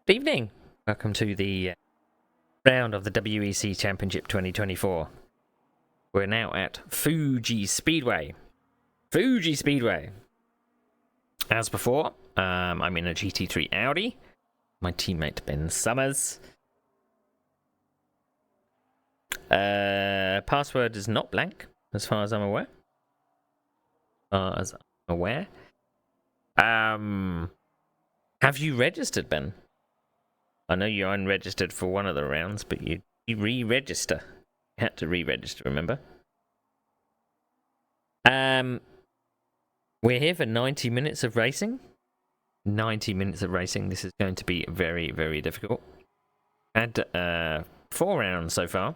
Good evening. Welcome to the round of the WEC Championship 2024. We're now at Fuji Speedway. Fuji Speedway. As before, I'm in a GT3 Audi. My teammate Ben Summers. Password is not blank, as far as I'm aware. Have you registered, Ben? I know you're unregistered for one of the rounds, but you re-register. You had to re-register, remember? We're here for 90 minutes of racing. 90 minutes of racing. This is going to be very, very difficult. Had 4 rounds so far.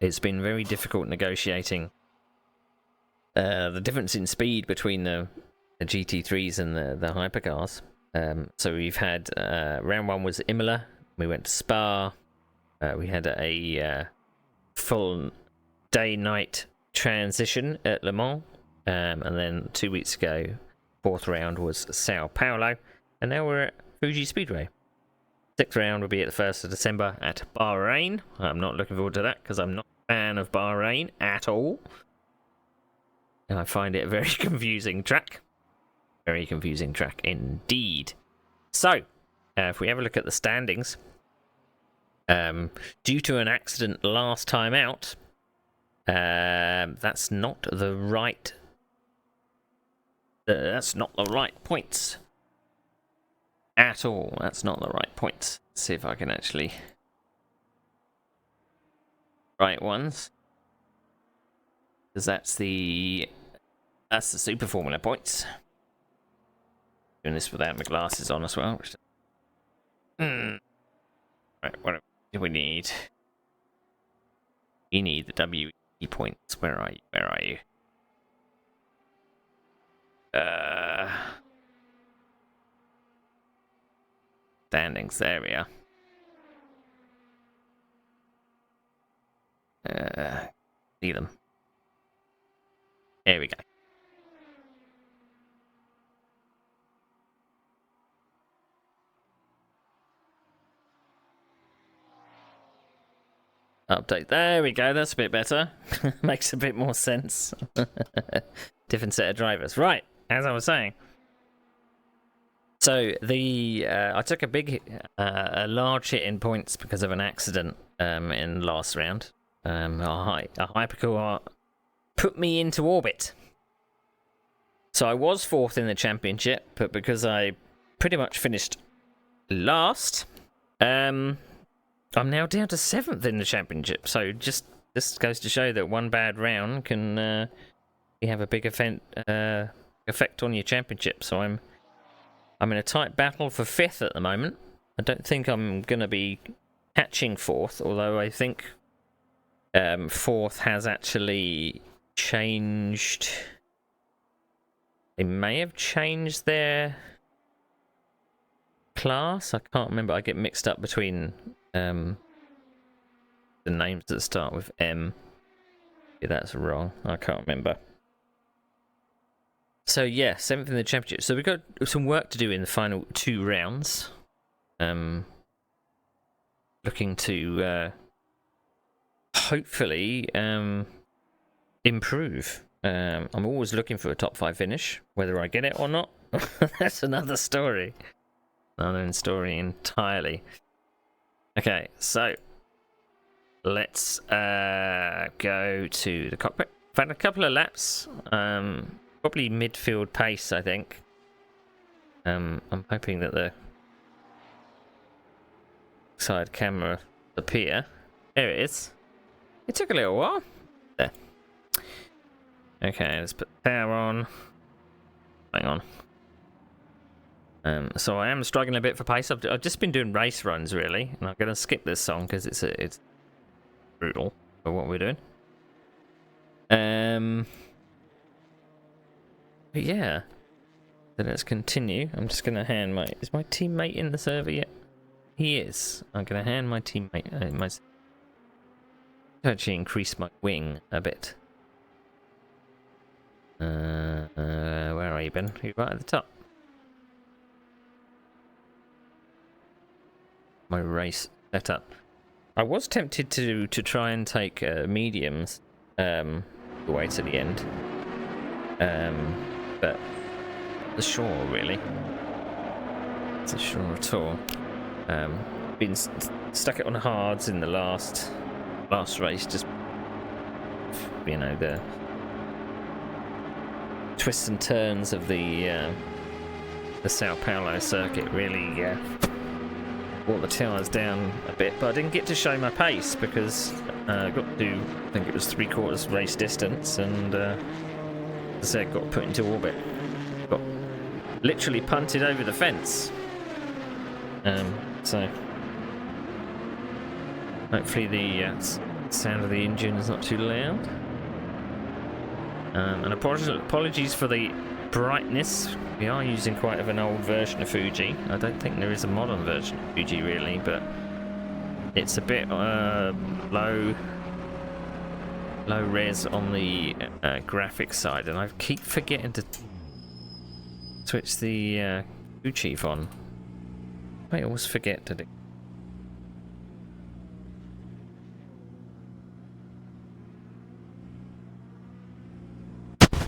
It's been very difficult negotiating the difference in speed between the GT3s and the hypercars. So we've had round 1 was Imola. We went to Spa. We had a full day-night transition at Le Mans. And then 2 weeks ago, 4th round was Sao Paulo. And now we're at Fuji Speedway. 6th round will be at the 1st of December at Bahrain. I'm not looking forward to that because I'm not a fan of Bahrain at all. And I find it a very confusing track. Very confusing track indeed. So, if we have a look at the standings, due to an accident last time out, that's not the right. That's not the right points at all. That's not the right points. Let's see if I can actually right ones, because that's the Super Formula points. Doing this without my glasses on as well. Right, what do we need? We need the WE points. Where are you? Where are you? Standings. There we are. See them. There we go. Update. There we go. That's a bit better. Makes a bit more sense. Different set of drivers. Right. As I was saying. So I took a large hit in points because of an accident in last round. A hypercar put me into orbit. So I was 4th in the championship, but because I pretty much finished last, I'm now down to 7th in the championship. So just this goes to show that one bad round can have a big effect on your championship. So I'm in a tight battle for 5th at the moment. I don't think I'm going to be catching 4th, although I think 4th has actually changed. They may have changed their class. I can't remember. I get mixed up between the names that start with M. Yeah, that's wrong. I can't remember. So yeah, 7th in the championship. So we've got some work to do in the final 2 rounds. Looking to hopefully improve. I'm always looking for a top 5 finish. Whether I get it or not, that's another story. Another story entirely. Okay, so let's go to the cockpit. I've had a couple of laps. Probably midfield pace, I think. I'm hoping that the side camera appear. There it is. It took a little while. There. Okay, let's put the power on. Hang on. So I am struggling a bit for pace. I've just been doing race runs really, and I'm going to skip this song because it's brutal for what we're doing. But yeah, so let's continue. I'm just going to hand is my teammate in the server yet? He is. I'm going to hand my teammate actually increase my wing a bit. Where are you, Ben? You're right at the top. my race setup. I was tempted to try and take mediums the way to the end, but the sure really. It's a sure at all. Been stuck it on hards in the last race, just the twists and turns of the Sao Paulo circuit really brought the tyres down a bit, but I didn't get to show my pace because I got to, I think it was 3/4 race distance, and as I said, got put into orbit. Got literally punted over the fence. So hopefully the sound of the engine is not too loud. And apologies for the brightness. We are using quite an old version of Fuji. I don't think there is a modern version of Fuji really, but it's a bit low res on the graphics side, and I keep forgetting to switch the crew chief on. I always forget to do. There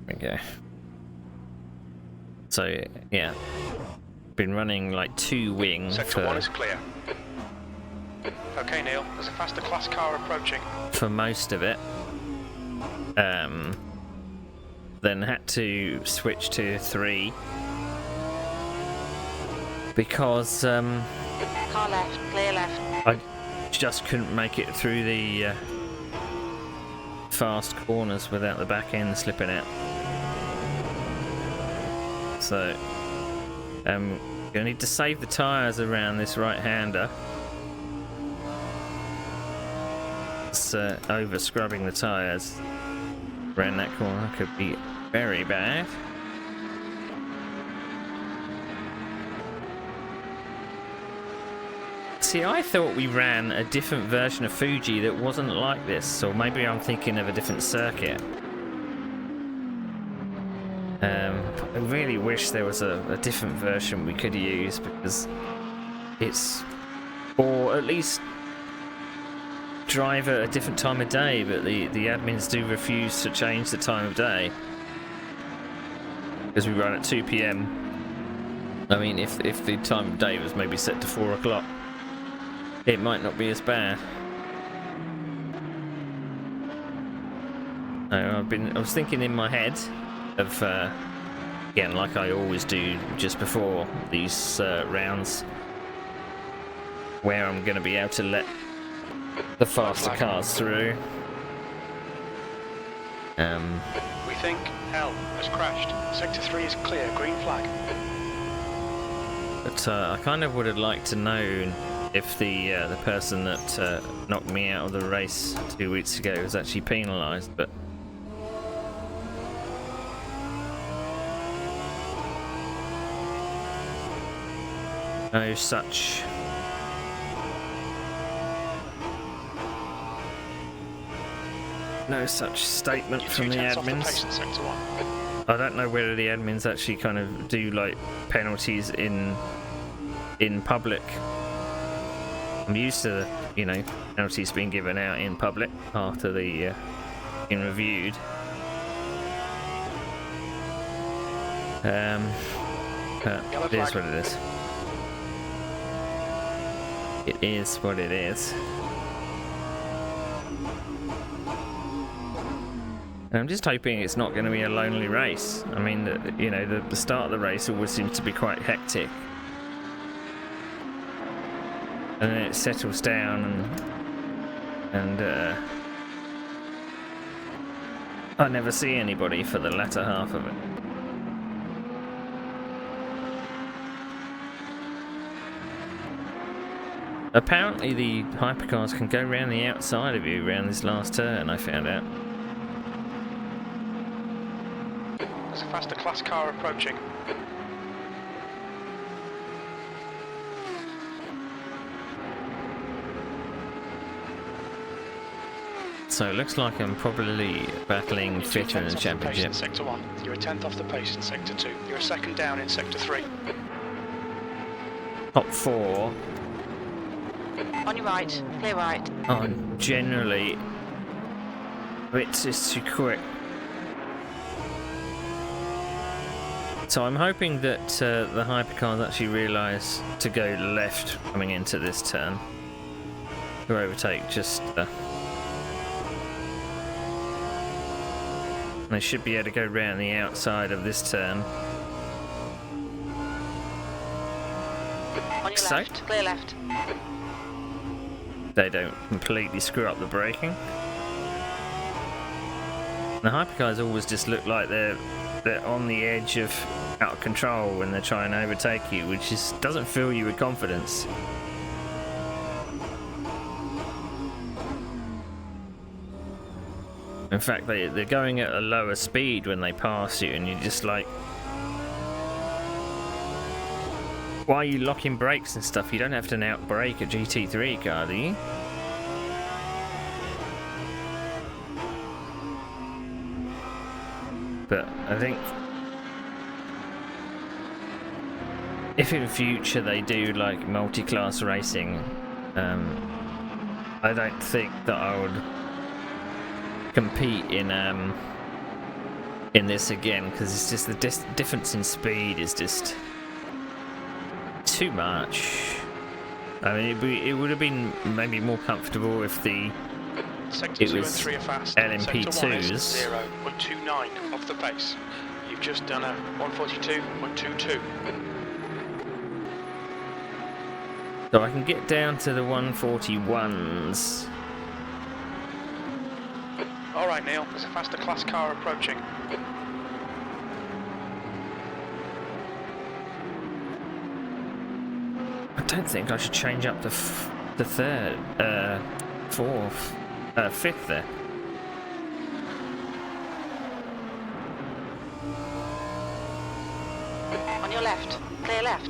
we go. So yeah, been running like 2 wing. Sector 1 is clear. Okay, Neil, there's a faster class car approaching. For most of it. Then had to switch to 3 because car left, clear left. I just couldn't make it through the fast corners without the back end slipping out. So gonna need to save the tyres around this right-hander. It's over scrubbing the tyres around that corner could be very bad. See, I thought we ran a different version of Fuji that wasn't like this, or maybe I'm thinking of a different circuit. I really wish there was a different version we could use, because it's, or at least drive at a different time of day, but the admins do refuse to change the time of day because we run at 2 PM. I mean, if the time of day was maybe set to 4 o'clock, it might not be as bad. I was thinking in my head of again, like I always do just before these rounds, where I'm going to be able to let the faster cars through. We think L has crashed. Sector 3 is clear, green flag. But I kind of would have liked to know if the person that knocked me out of the race 2 weeks ago was actually penalised, but no such statement from the admins. I don't know whether the admins actually kind of do like penalties in public. I'm used to penalties being given out in public after the being reviewed. But it is what it is. It is what it is. I'm just hoping it's not going to be a lonely race. I mean, the start of the race always seems to be quite hectic, and then it settles down, and I never see anybody for the latter half of it. Apparently, the hypercars can go around the outside of you around this last turn. I found out. There's a faster class car approaching. So it looks like I'm probably battling fitter in the championship. In sector 1. You're a 10th off the pace in sector 2. You're a second down in sector 3. Top 4 On your right, clear right. Oh, generally, it's just too quick. So I'm hoping that the hypercars actually realise to go left coming into this turn. To overtake just... they should be able to go round the outside of this turn. On your So? left, clear left. They don't completely screw up the braking. The hypercars always just look like they're on the edge of out of control when they're trying to overtake you, which doesn't fill you with confidence. In fact, they're going at a lower speed when they pass you, and you're just like, why are you locking brakes and stuff? You don't have to out-brake a GT3 car, do you? But I think if in future they do like multi-class racing, I don't think that I would compete in this again, because it's just the difference in speed is just too much. I mean, it would have been maybe more comfortable if Sector it 2 and was 3 are fast. LMP2s. Sector 1 is 0.29 off the pace. You've just done a 142.22. So I can get down to the 141s. Alright Neil, there's a faster class car approaching. I don't think I should change up the third, fourth, fifth there. On your left, clear left.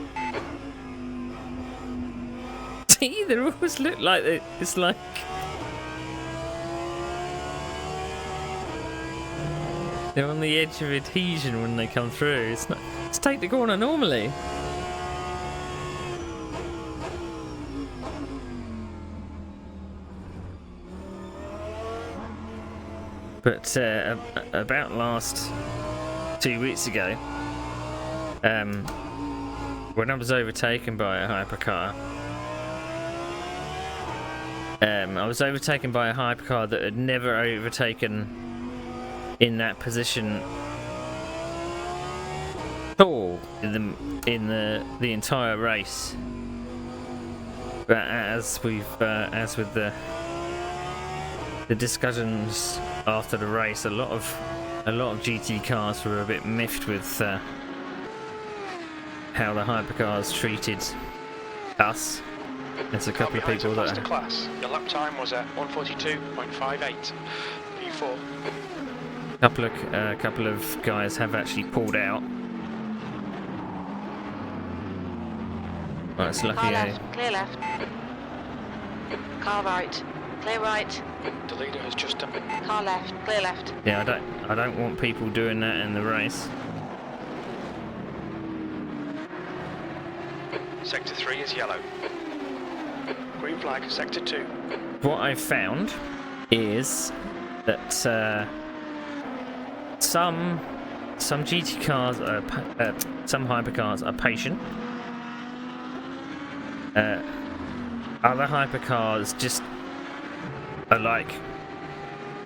See, they always look like it's like they're on the edge of adhesion when they come through. It's take the corner normally. But about last 2 weeks ago, when I was overtaken by a hypercar, I was overtaken by a hypercar that had never overtaken in that position at all in the entire race. But as with the discussions after the race, a lot of GT cars were a bit miffed with how the hypercars treated us. There's a couple of people that faster class. Your lap time was at 142.58. P4. couple of guys have actually pulled out. Well, it's lucky. Car left, clear left. Car right, clear right. The leader has just done. Car left, clear left. Yeah, I don't want people doing that in the race. Sector 3 is yellow. Green flag, Sector 2. What I've found is that some GT cars some hypercars are patient. Other hypercars just are like,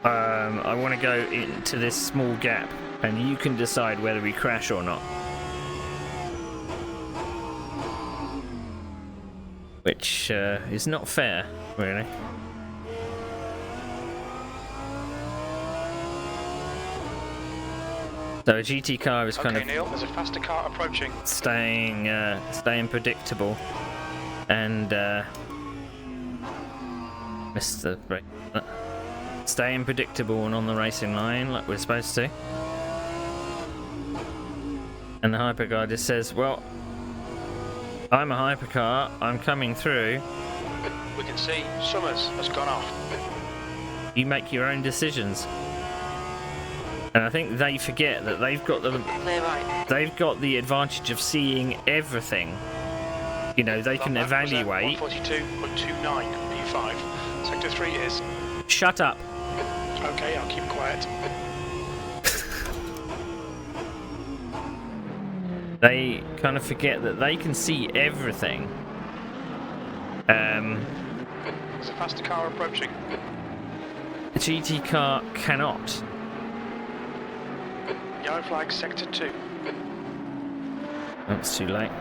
I want to go into this small gap, and you can decide whether we crash or not. Which is not fair, really. So a GT car is kind Okay, of Neil, there's a faster car approaching. staying predictable, and missed the break. Staying predictable and on the racing line like we're supposed to. And the hypercar just says, well, I'm a hypercar, I'm coming through. We can see Summers has gone off. You make your own decisions. And I think they forget that they've got Clear right. the advantage of seeing everything you know, they can Lap was at evaluate. 142.29 P5. Sector 3 is... Shut up. Okay, I'll keep quiet. They kind of forget that they can see everything. There's a faster car approaching. The GT car cannot. Yellow flag, sector 2. That's too late.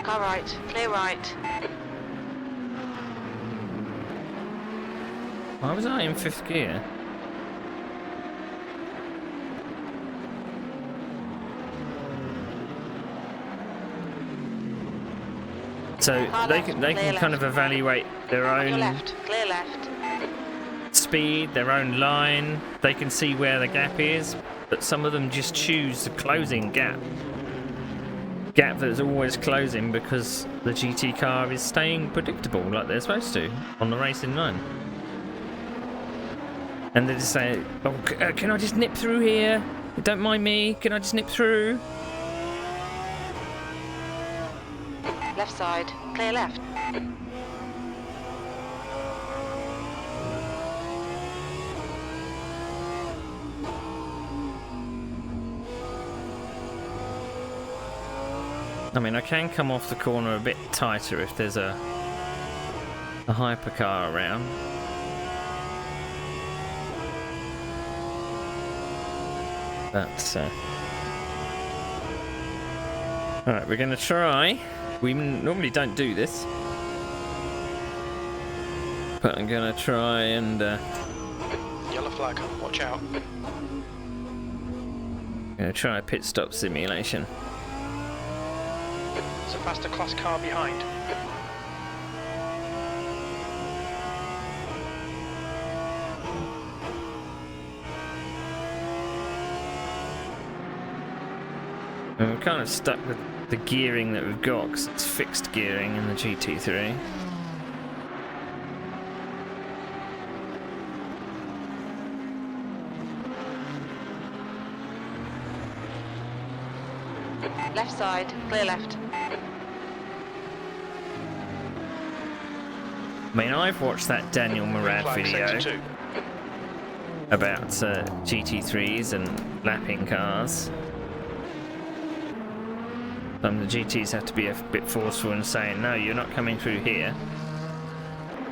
Car right. Clear right. Why was I in 5th gear? So Car they left, can clear kind of left. evaluate their On your own left. Clear left. speed, their own line. They can see where the gap is, but some of them just choose the closing gap. Gap that's always closing because the GT car is staying predictable like they're supposed to on the racing line. And they just say, oh, can I just nip through here? Don't mind me, can I just nip through? Left side. Clear left. I mean, I can come off the corner a bit tighter if there's a hypercar around. But, alright, we're going to try. We normally don't do this. But I'm going to try and... Yellow flag, watch out. going to try a pit stop simulation. There's a faster class car behind. And we're kind of stuck with the gearing that we've got because it's fixed gearing in the GT3. Left side. Clear left. I mean, I've watched that Daniel Murad Flag, video sector 2. about GT3s and lapping cars. Some of the GTs have to be a bit forceful in saying, no, you're not coming through here.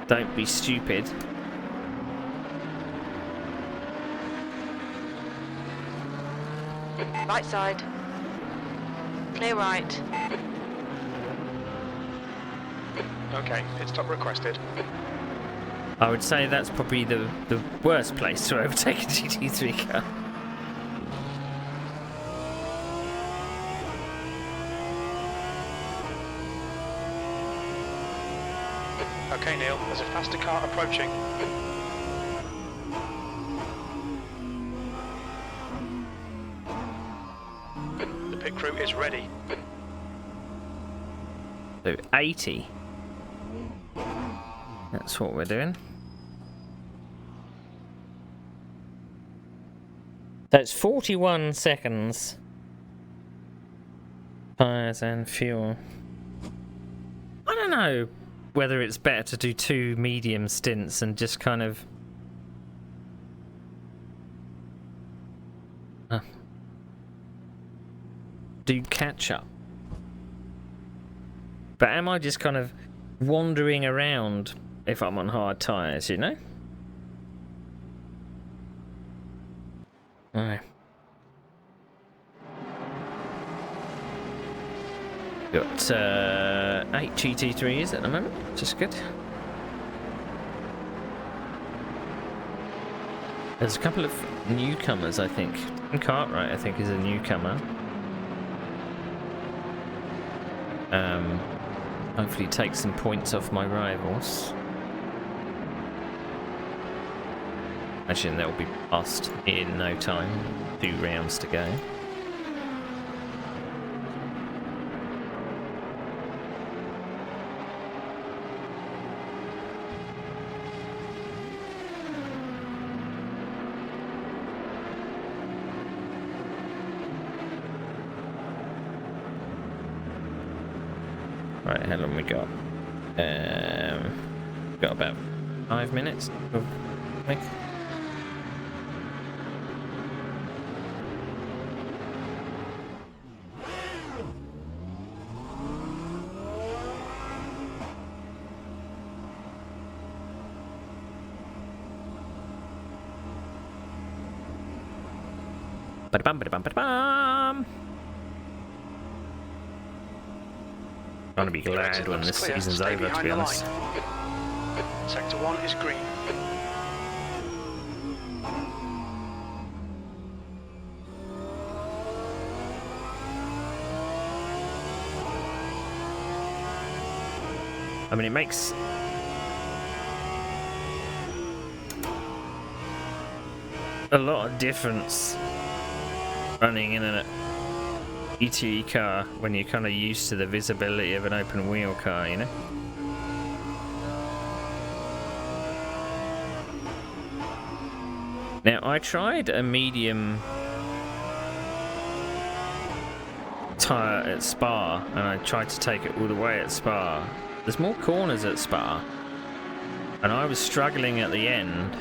Don't be stupid. Right side. Clear right. Okay, pit stop requested. I would say that's probably the worst place to overtake a GT3 car. Okay, Neil, there's a faster car approaching. The pit crew is ready. So 80. That's what we're doing. So it's 41 seconds. Tyres and fuel. I don't know whether it's better to do 2 medium stints and just kind of do catch up. But am I just kind of wandering around if I'm on hard tyres, you know? Alright. Got 8 GT3s at the moment, which is good. There's a couple of newcomers, I think. Cartwright, I think, is a newcomer. Hopefully take some points off my rivals. Imagine they'll be passed in no time. 2 rounds to go. Right, how long we got? Got about 5 minutes. I think. Ba-da-bum, ba-da-bum, ba-da-bum. I'm gonna be glad when this season's over, to be honest. Sector 1 is green. I mean, it makes a lot of difference running in an ETE car when you're kind of used to the visibility of an open wheel car, you know? Now, I tried a medium tyre at Spa, and I tried to take it all the way at Spa. There's more corners at Spa, and I was struggling at the end.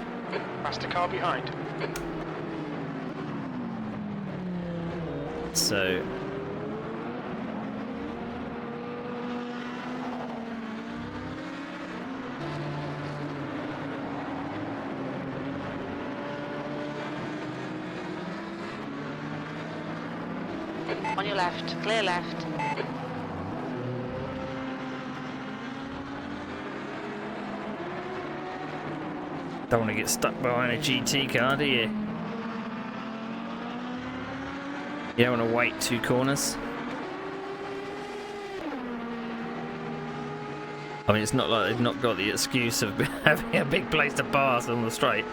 Past a car behind. So On your left, clear left. don't want to get stuck behind a GT car, do you? You don't want to wait 2 corners. I mean, it's not like they've not got the excuse of having a big place to pass on the straight.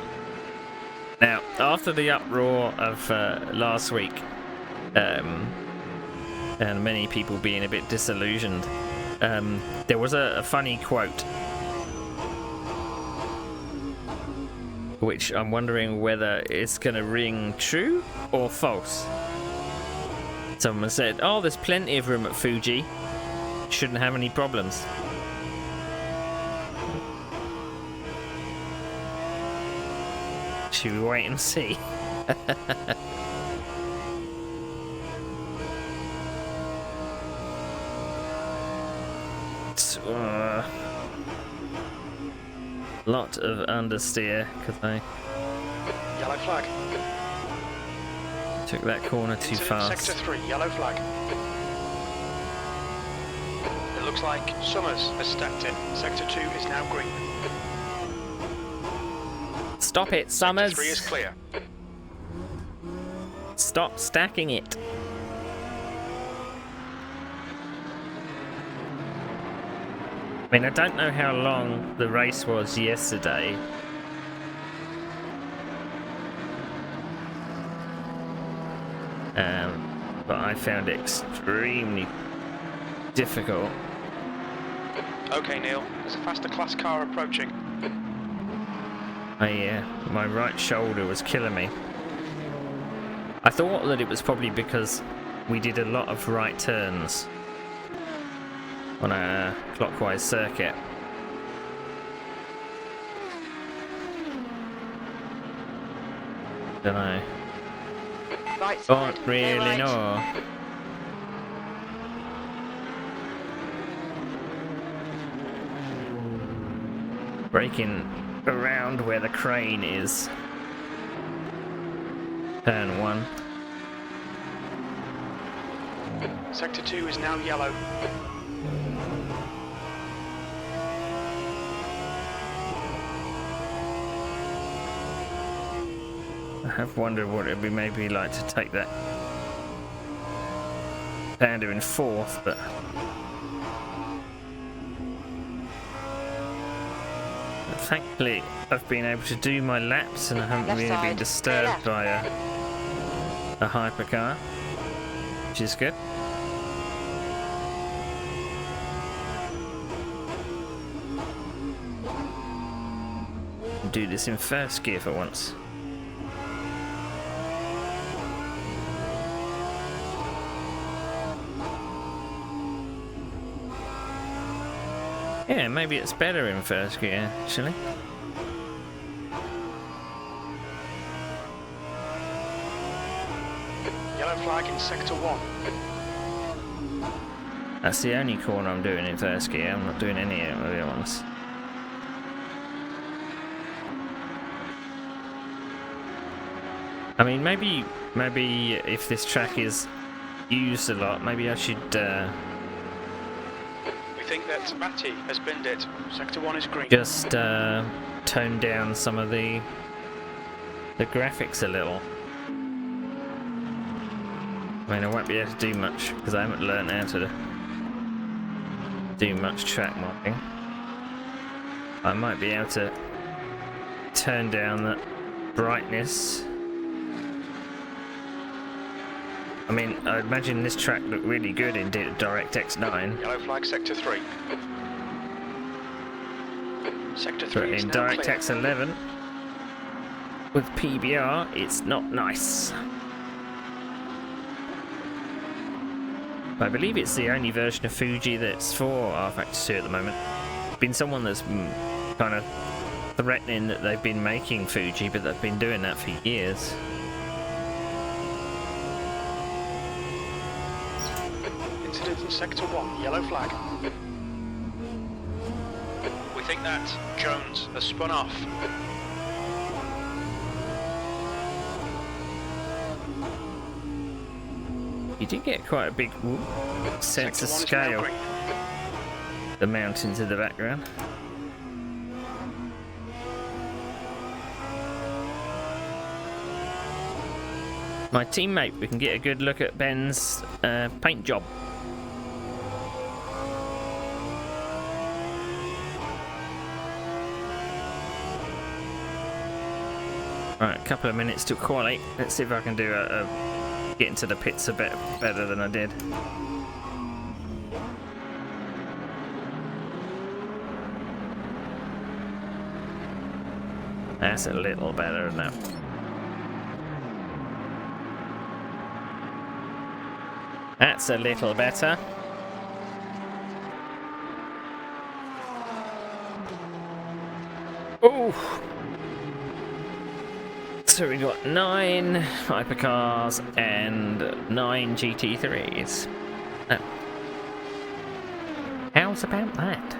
Now, after the uproar of last week, and many people being a bit disillusioned, there was a funny quote, which I'm wondering whether it's going to ring true or false. Someone said, "Oh, there's plenty of room at Fuji. Shouldn't have any problems." Should we wait and see? Lot of understeer because I Yellow flag. took that corner too fast. Sector 3, yellow flag. It looks like Summers has stacked it. Sector 2 is now green. Stop it, Summers! Sector 3 is clear. Stop stacking it. I mean, I don't know how long the race was yesterday. But I found it extremely difficult. Okay, Neil, there's a faster class car approaching. My right shoulder was killing me. I thought that it was probably because we did a lot of right turns on a clockwise circuit. Don't know. Right side, Don't clear really right. know. Braking around where the crane is. Turn 1. Sector 2 is now yellow. I have wondered what it would be maybe like to take that Panda in 4th, but thankfully I've been able to do my laps and I haven't Left really been side, disturbed left. by a hypercar, which is good. Do this in first gear for once. Yeah, maybe it's better in first gear, actually. Yellow flag in sector 1. That's the only corner I'm doing in first gear. I'm not doing any of the other ones. I mean, maybe if this track is used a lot, maybe I should We think that Matty has binned it. Sector 1 is green. just tone down some of the graphics a little. I mean, I won't be able to do much because I haven't learned how to do much track modding. I might be able to turn down the brightness. I mean, I imagine this track looked really good in DirectX 9. Yellow flag sector 3. Sector But 3 is in now clear. DirectX 11, with PBR, it's not nice. I believe it's the only version of Fuji that's for rFactor 2 at the moment. Been someone that's kind of threatening that they've been making Fuji, but they've been doing that for years. Incident in sector 1. Yellow flag. We think that Jones has spun off. You do get quite a big sense of Sector 1 is now scale. green. The mountains in the background. My teammate, we can get a good look at Ben's paint job. Right, a couple of minutes to quali. Let's see if I can do get into the pits a bit better than I did. That's a little better now. That's a little better. Ooh. So we got 9 hypercars and 9 GT3s. Oh. How's about that?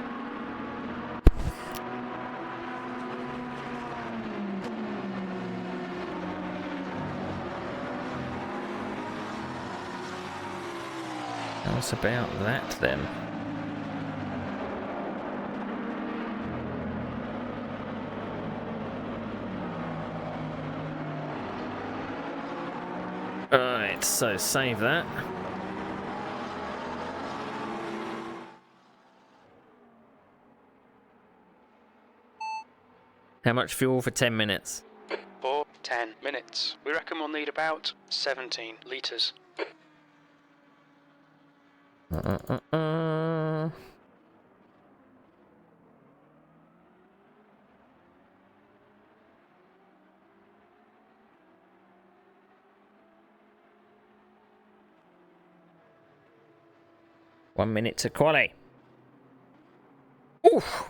How's about that then? Alright, so save that. How much fuel for 10 minutes? For 10 minutes. We reckon we'll need about 17 litres. One minute to quali. Oof!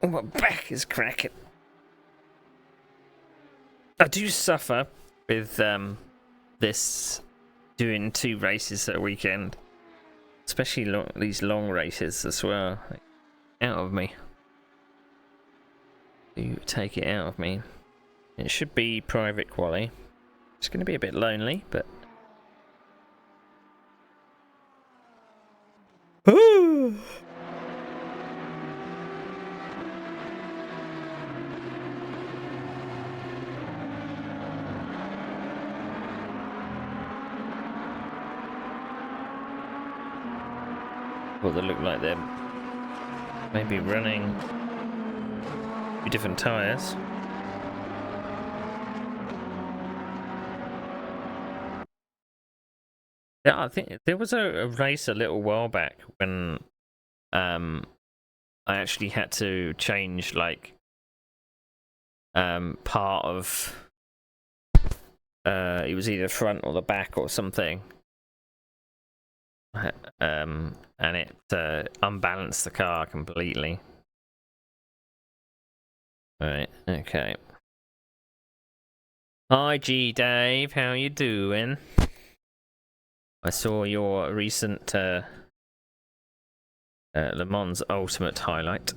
Oh, my back is cracking. I do suffer with this doing 2 races a weekend, especially these long races as well. Out of me. Do take it out of me. It should be private quali. It's going to be a bit lonely, but. Well, they look like they're maybe running 2 different tyres. Yeah, I think there was a race a little while back when I actually had to change like part of it was either front or the back or something. And it unbalanced the car completely. Right, okay. Hi G Dave, how you doing? I saw your recent Le Mans Ultimate highlight.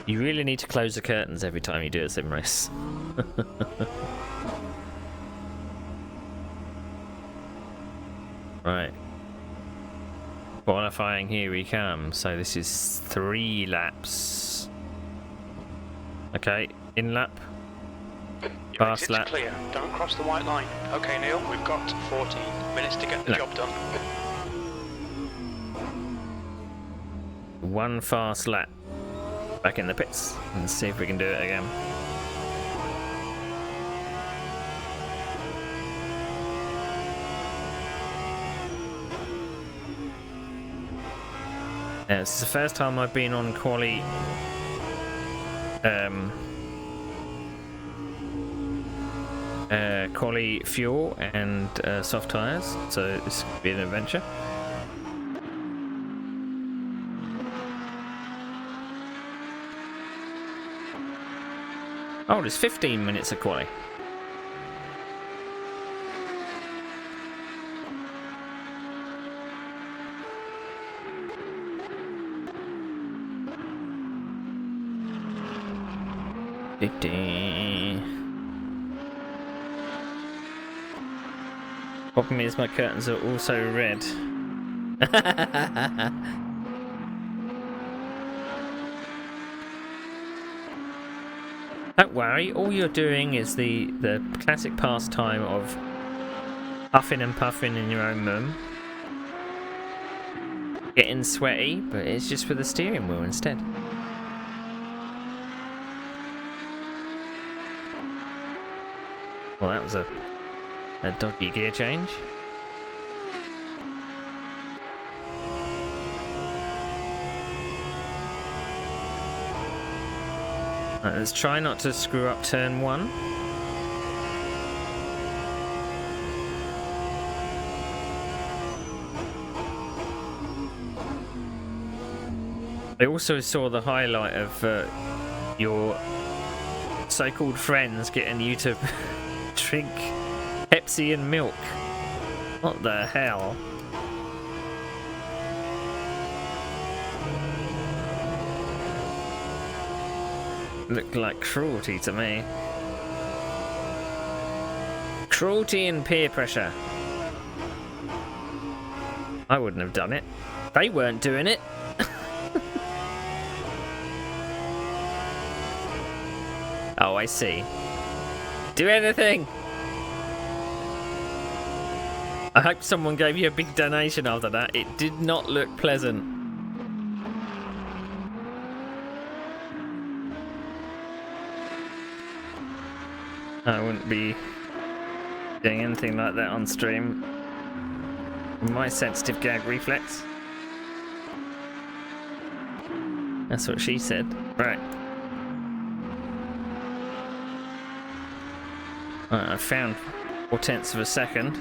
You really need to close the curtains every time you do a sim race. Right. Qualifying, here we come. So this is 3 laps. Okay, in lap. Your Fast exit's lap. clear. Don't cross the white line. Okay, Neil, we've got 14 minutes to get the No. job done. 1 fast lap. Back in the pits. Let's see if we can do it again. This is the first time I've been on quali quali fuel and soft tyres, so this could be an adventure. Oh, there's 15 minutes of quali. Problem is my curtains are also red. Don't worry, all you're doing is the classic pastime of huffing and puffing in your own mum. Getting sweaty, but it's just with the steering wheel instead. Well, that was a dodgy gear change. Right, let's try not to screw up turn 1. I also saw the highlight of your so-called friends getting you to drink Pepsi and milk. What the hell? Looked like cruelty to me. Cruelty and peer pressure. I wouldn't have done it. They weren't doing it. Oh, I see. Do anything! I hope someone gave you a big donation after that. It did not look pleasant. I wouldn't be doing anything like that on stream. My sensitive gag reflex. That's what she said. Right. Right, I found 4/10 of a second.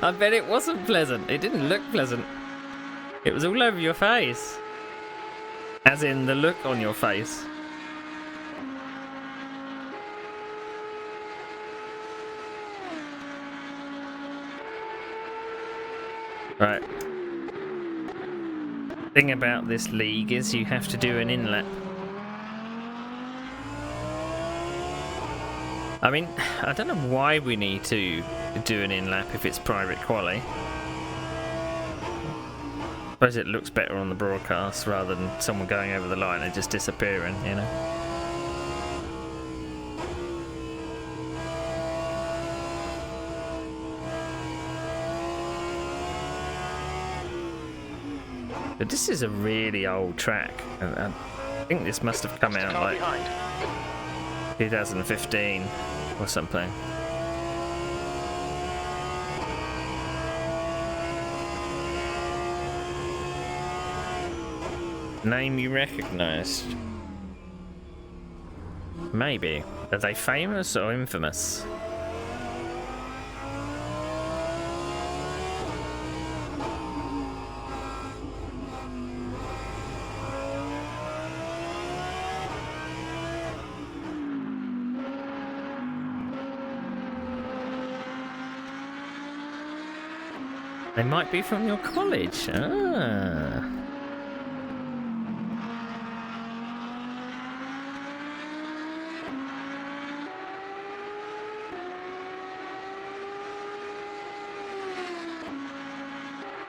I bet it wasn't pleasant. It didn't look pleasant. It was all over your face. As in the look on your face. Right. Thing about this league is you have to do an in-lap. I mean, I don't know why we need to do an in-lap if it's private quali. I suppose it looks better on the broadcast rather than someone going over the line and just disappearing, you know. But this is a really old track. I think this must have come out like 2015 or something. Name you recognised? Maybe. Are they famous or infamous? They might be from your college. Ah.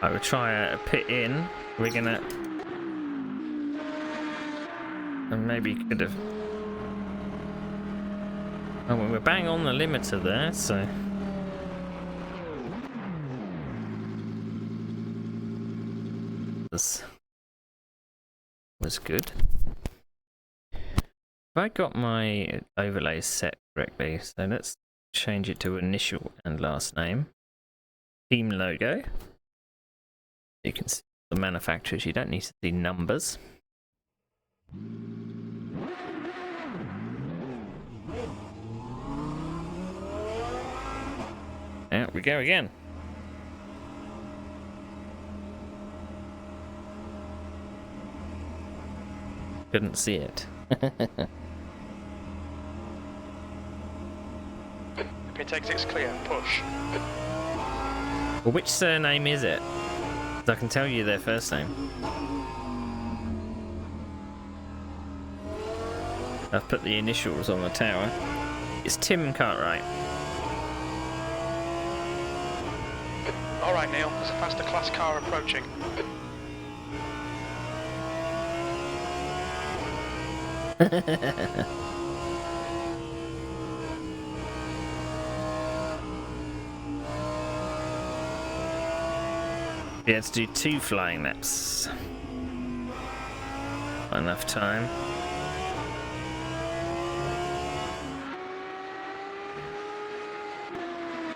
I would try a pit in. We're gonna... And maybe could have... Oh, well, we're bang on the limiter there, so... Was good. I got my overlays set correctly, so let's change it to initial and last name. Team logo. You can see the manufacturers, you don't need to see numbers. Out we go again. Couldn't see it. Pit exit's clear. Push. Well, which surname is it? I can tell you their first name. I've put the initials on the tower. It's Tim Cartwright. Alright, Neil. There's a faster class car approaching. Yeah, let's do 2 flying laps. Enough time.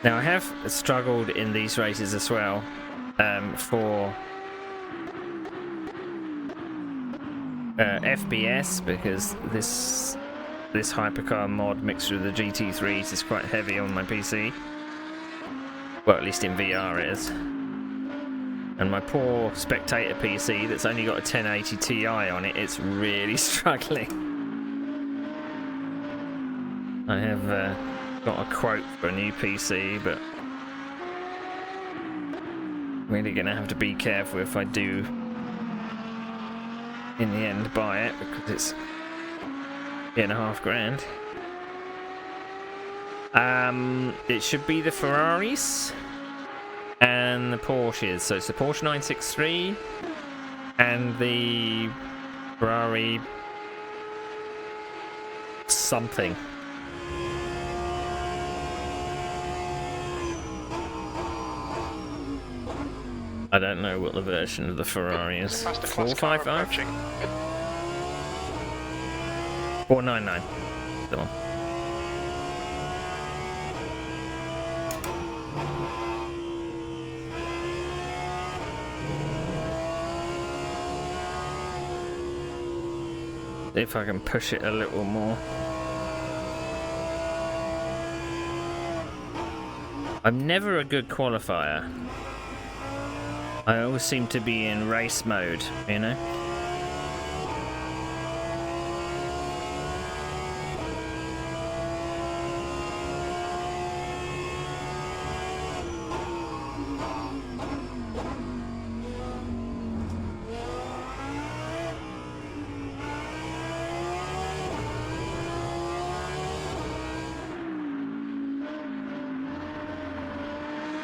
Now I have struggled in these races as well for FPS, because this hypercar mod mixed with the GT3s is quite heavy on my PC. Well, at least in VR it is. And my poor spectator PC that's only got a 1080 Ti on it, it's really struggling. I have got a quote for a new PC, but really gonna have to be careful if I do in the end buy it, because it's $8.5 grand. It should be the Ferraris and the Porsches. So it's the Porsche 963 and the Ferrari something. I don't know what the version of the Ferrari is. 455? 499. Come on. See if I can push it a little more. I'm never a good qualifier. I always seem to be in race mode, you know?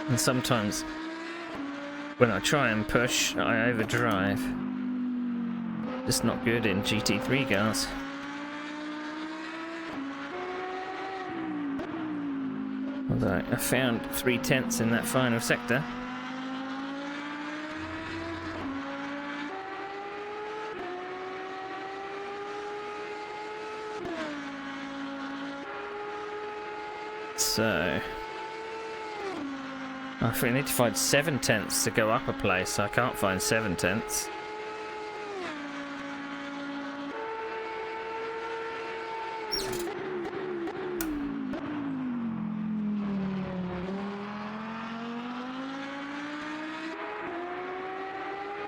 And sometimes when I try and push, I overdrive. Just not good in GT3 cars. Although I found 3/10 in that final sector. So I need to find 7/10 to go up a place. I can't find 7/10.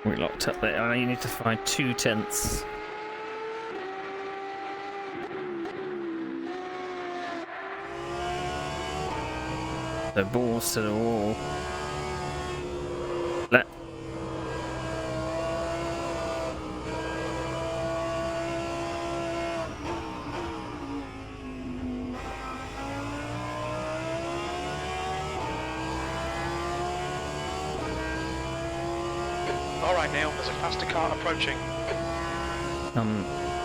We're locked up there. I need to find 2/10. The balls to the wall. Let. Alright, Neil, there's a faster car approaching.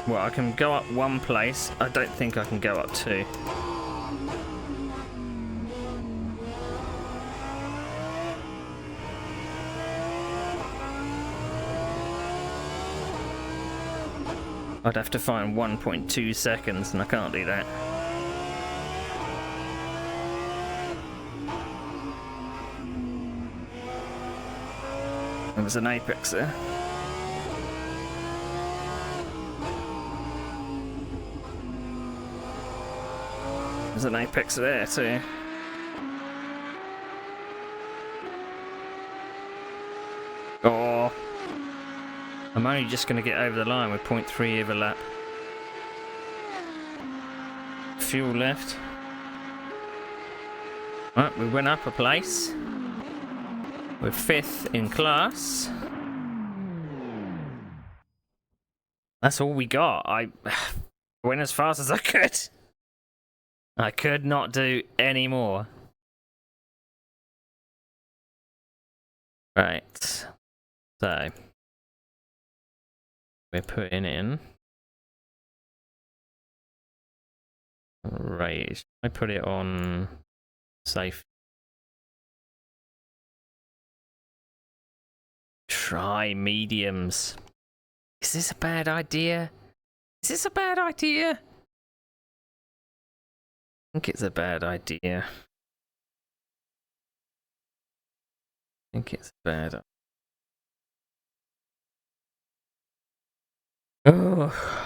Well, I can go up one place. I don't think I can go up two. I'd have to find 1.2 seconds, and I can't do that. There was an apex there. There's an apex there too. Oh, I'm only just going to get over the line with 0.3 of a lap. Fuel left. Right, we went up a place. We're 5th in class. That's all we got. I went as fast as I could. I could not do any more. Right. So we're putting in raise. I put it on safe. Try mediums. Is this a bad idea? Is this a bad idea? I think it's a bad idea. I think it's bad. Oh.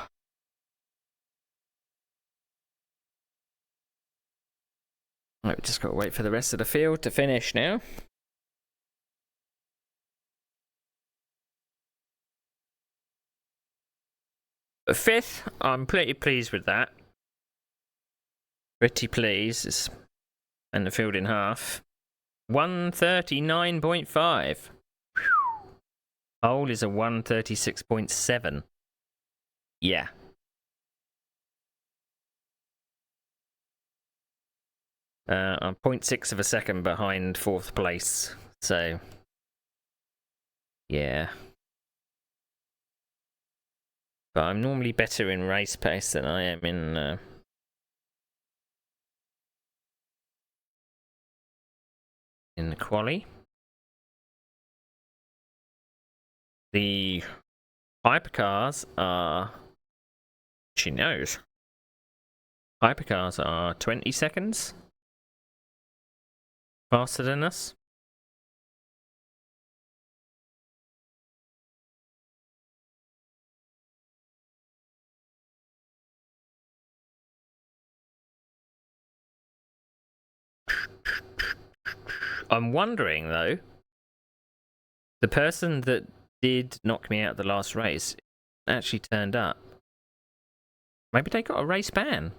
Right, we just got to wait for the rest of the field to finish now. But 5th, I'm pretty pleased with that. Pretty pleased. And the field in half. 139.5. Pole is a 136.7. Yeah. I'm 0.6 of a second behind 4th place. So, yeah. But I'm normally better in race pace than I am in the quali. The hypercars are... She knows. Hypercars are 20 seconds faster than us. I'm wondering, though, the person that did knock me out the last race actually turned up. Maybe they got a race ban.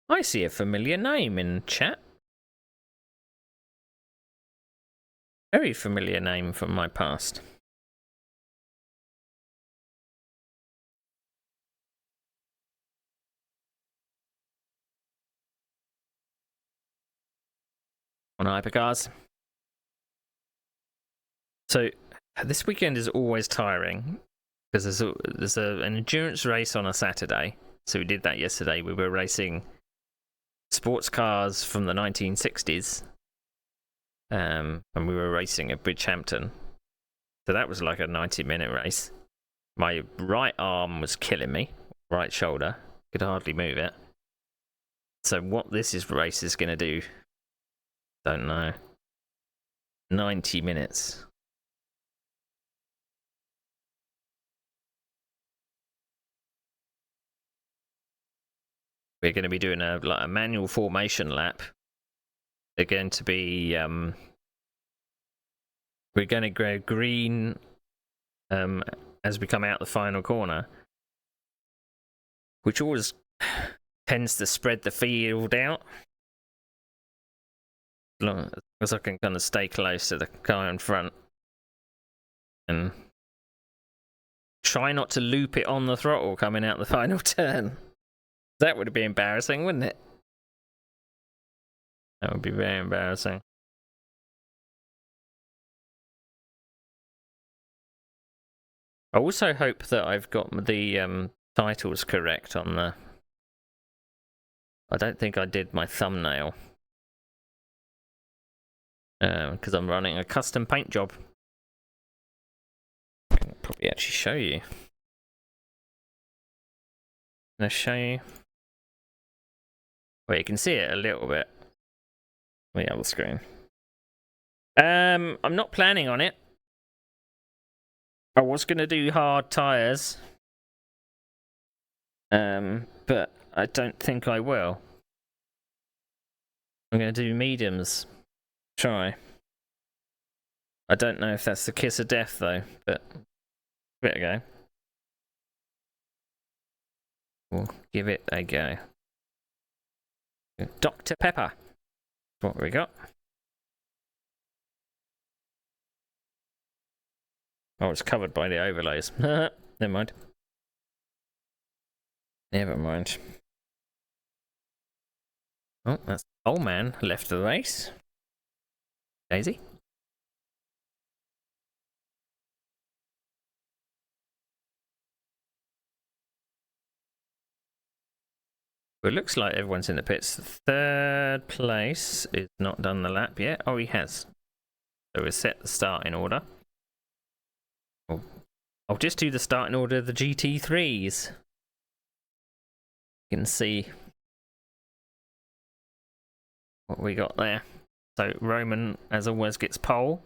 I see a familiar name in chat. Very familiar name from my past. On hypercars. So this weekend is always tiring because there's an endurance race on a Saturday. So we did that yesterday. We were racing sports cars from the 1960s, and we were racing at Bridgehampton. So that was like a 90-minute race. My right arm was killing me, right shoulder, could hardly move it. So what this race is going to do, don't know. 90 minutes. we're going to be doing a manual formation lap. They're going to be we're going to go green as we come out the final corner, which always tends to spread the field out. As long as I can kind of stay close to the car in front and try not to loop it on the throttle coming out the final turn. That would be embarrassing, wouldn't it? That would be very embarrassing. I also hope that I've got the titles correct on the... I don't think I did my thumbnail. Because I'm running a custom paint job. I can probably actually show you. Can I show you? Well, you can see it a little bit. On the other screen. I'm not planning on it. I was going to do hard tyres. But I don't think I will. I'm going to do mediums. Try. I don't know if that's the kiss of death though, but give it a go. We'll give it a go. Dr. Pepper. What we got? Oh, it's covered by the overlays. Never mind. Never mind. Oh, that's the old man left the race. Daisy. Well, it looks like everyone's in the pits. The third place is not done the lap yet. Oh, he has. So we'll set the starting order. I'll just do the starting order of the GT3s. You can see what we got there. So Roman, as always, gets pole.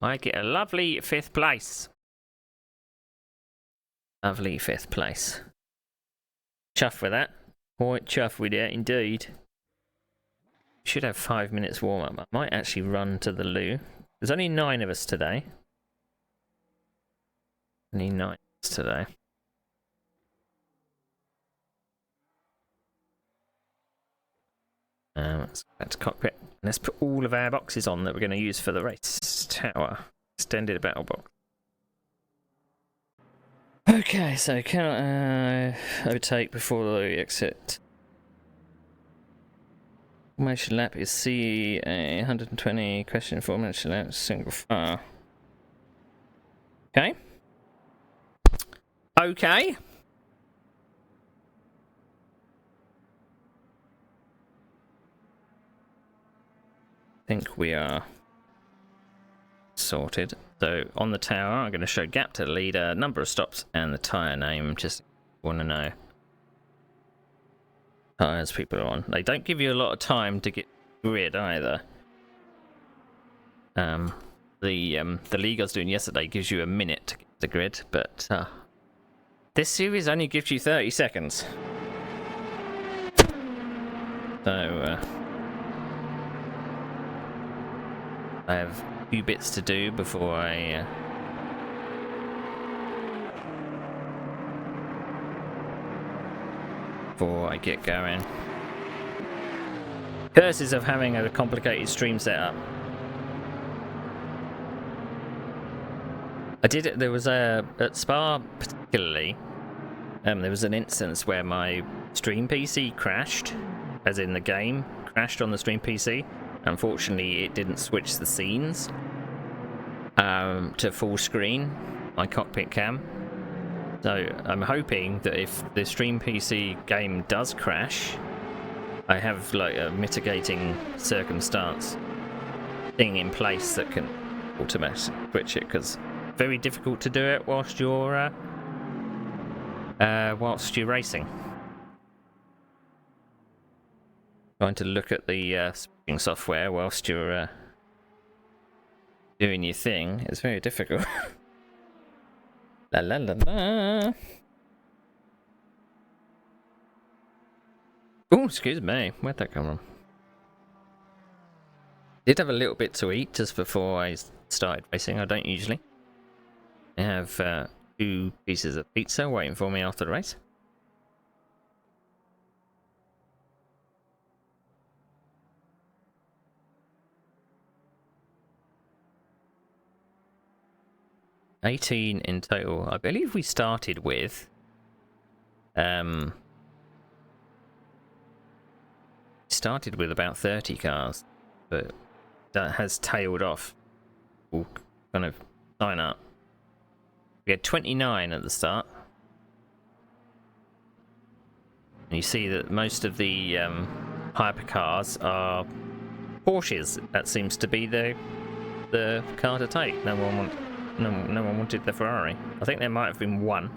I get a lovely 5th place. Lovely 5th place. Chuffed with that. Quite chuffed with that indeed. Should have 5 minutes warm up. I might actually run to the loo. There's only 9 of us today. Only 9 of us today. Let's go back to cockpit. Let's put all of our boxes on that we're going to use for the race tower. Extended battle box. Okay, so can I overtake before the exit? Formation lap is C, 120 question formation lap, single file. Okay. Okay. I think we are sorted. So on the tower, I'm going to show gap to the leader, number of stops, and the tyre name. Just want to know tyres people are on. They don't give you a lot of time to get grid either. The league I was doing yesterday gives you a minute to get the grid, but this series only gives you 30 seconds. So I have a few bits to do before I get going. Curses of having a complicated stream setup. I did it. There was at Spa particularly. There was an instance where my stream PC crashed, as in the game crashed on the stream PC. Unfortunately, it didn't switch the scenes to full screen, my cockpit cam. So I'm hoping that if the stream PC game does crash, I have like a mitigating circumstance thing in place that can automatically switch it, because it's very difficult to do it whilst you're racing. Trying to look at the switching software whilst you're doing your thing is very difficult. La la la la. Oh, excuse me. Where'd that come from? Did have a little bit to eat just before I started racing. I don't usually. I have 2 pieces of pizza waiting for me after the race. $18 in total. I believe we started with about 30 cars, but that has tailed off. We'll kind of sign up. We had 29 at the start. And you see that most of the hypercars are Porsches. That seems to be the car to take. No one wanted the Ferrari. I think there might have been one.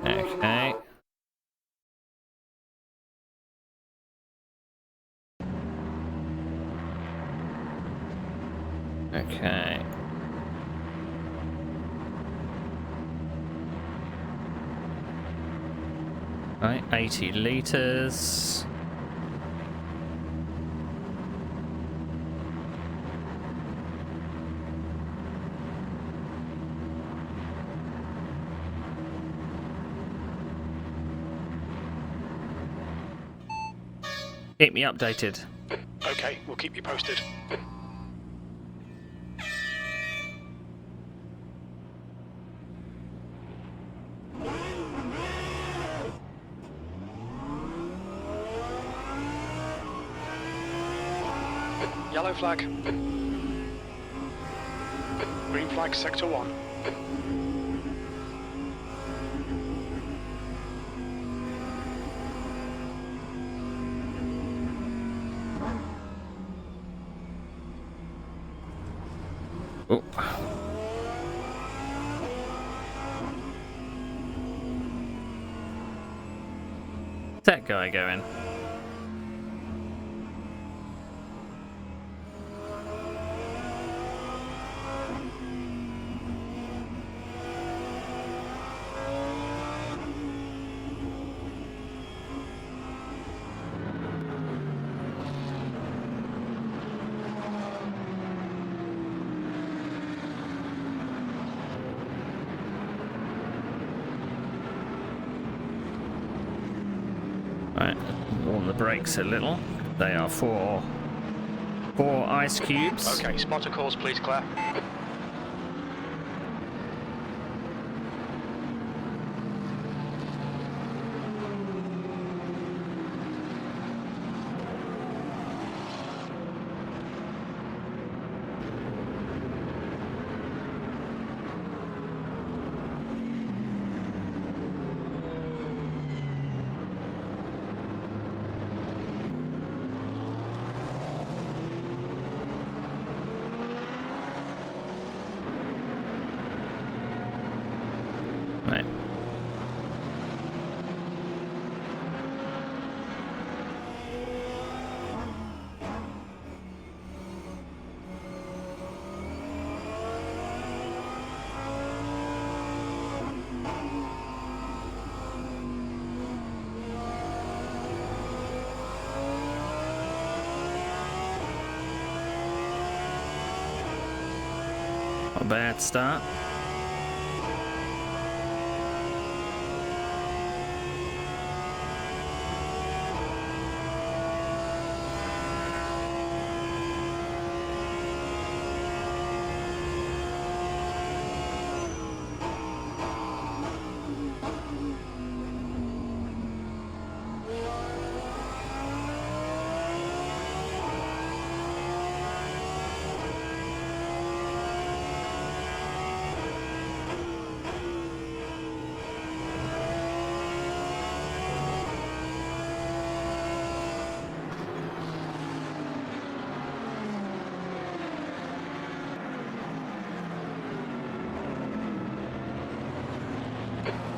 Okay. Okay. Right, 80 litres. Keep me updated. Okay, we'll keep you posted. Yellow flag. Green flag, sector 1. Oh. Where's that guy going? Right, warm the brakes a little. They are four ice cubes. Okay, spotter calls please, Claire. Right. Not a bad start.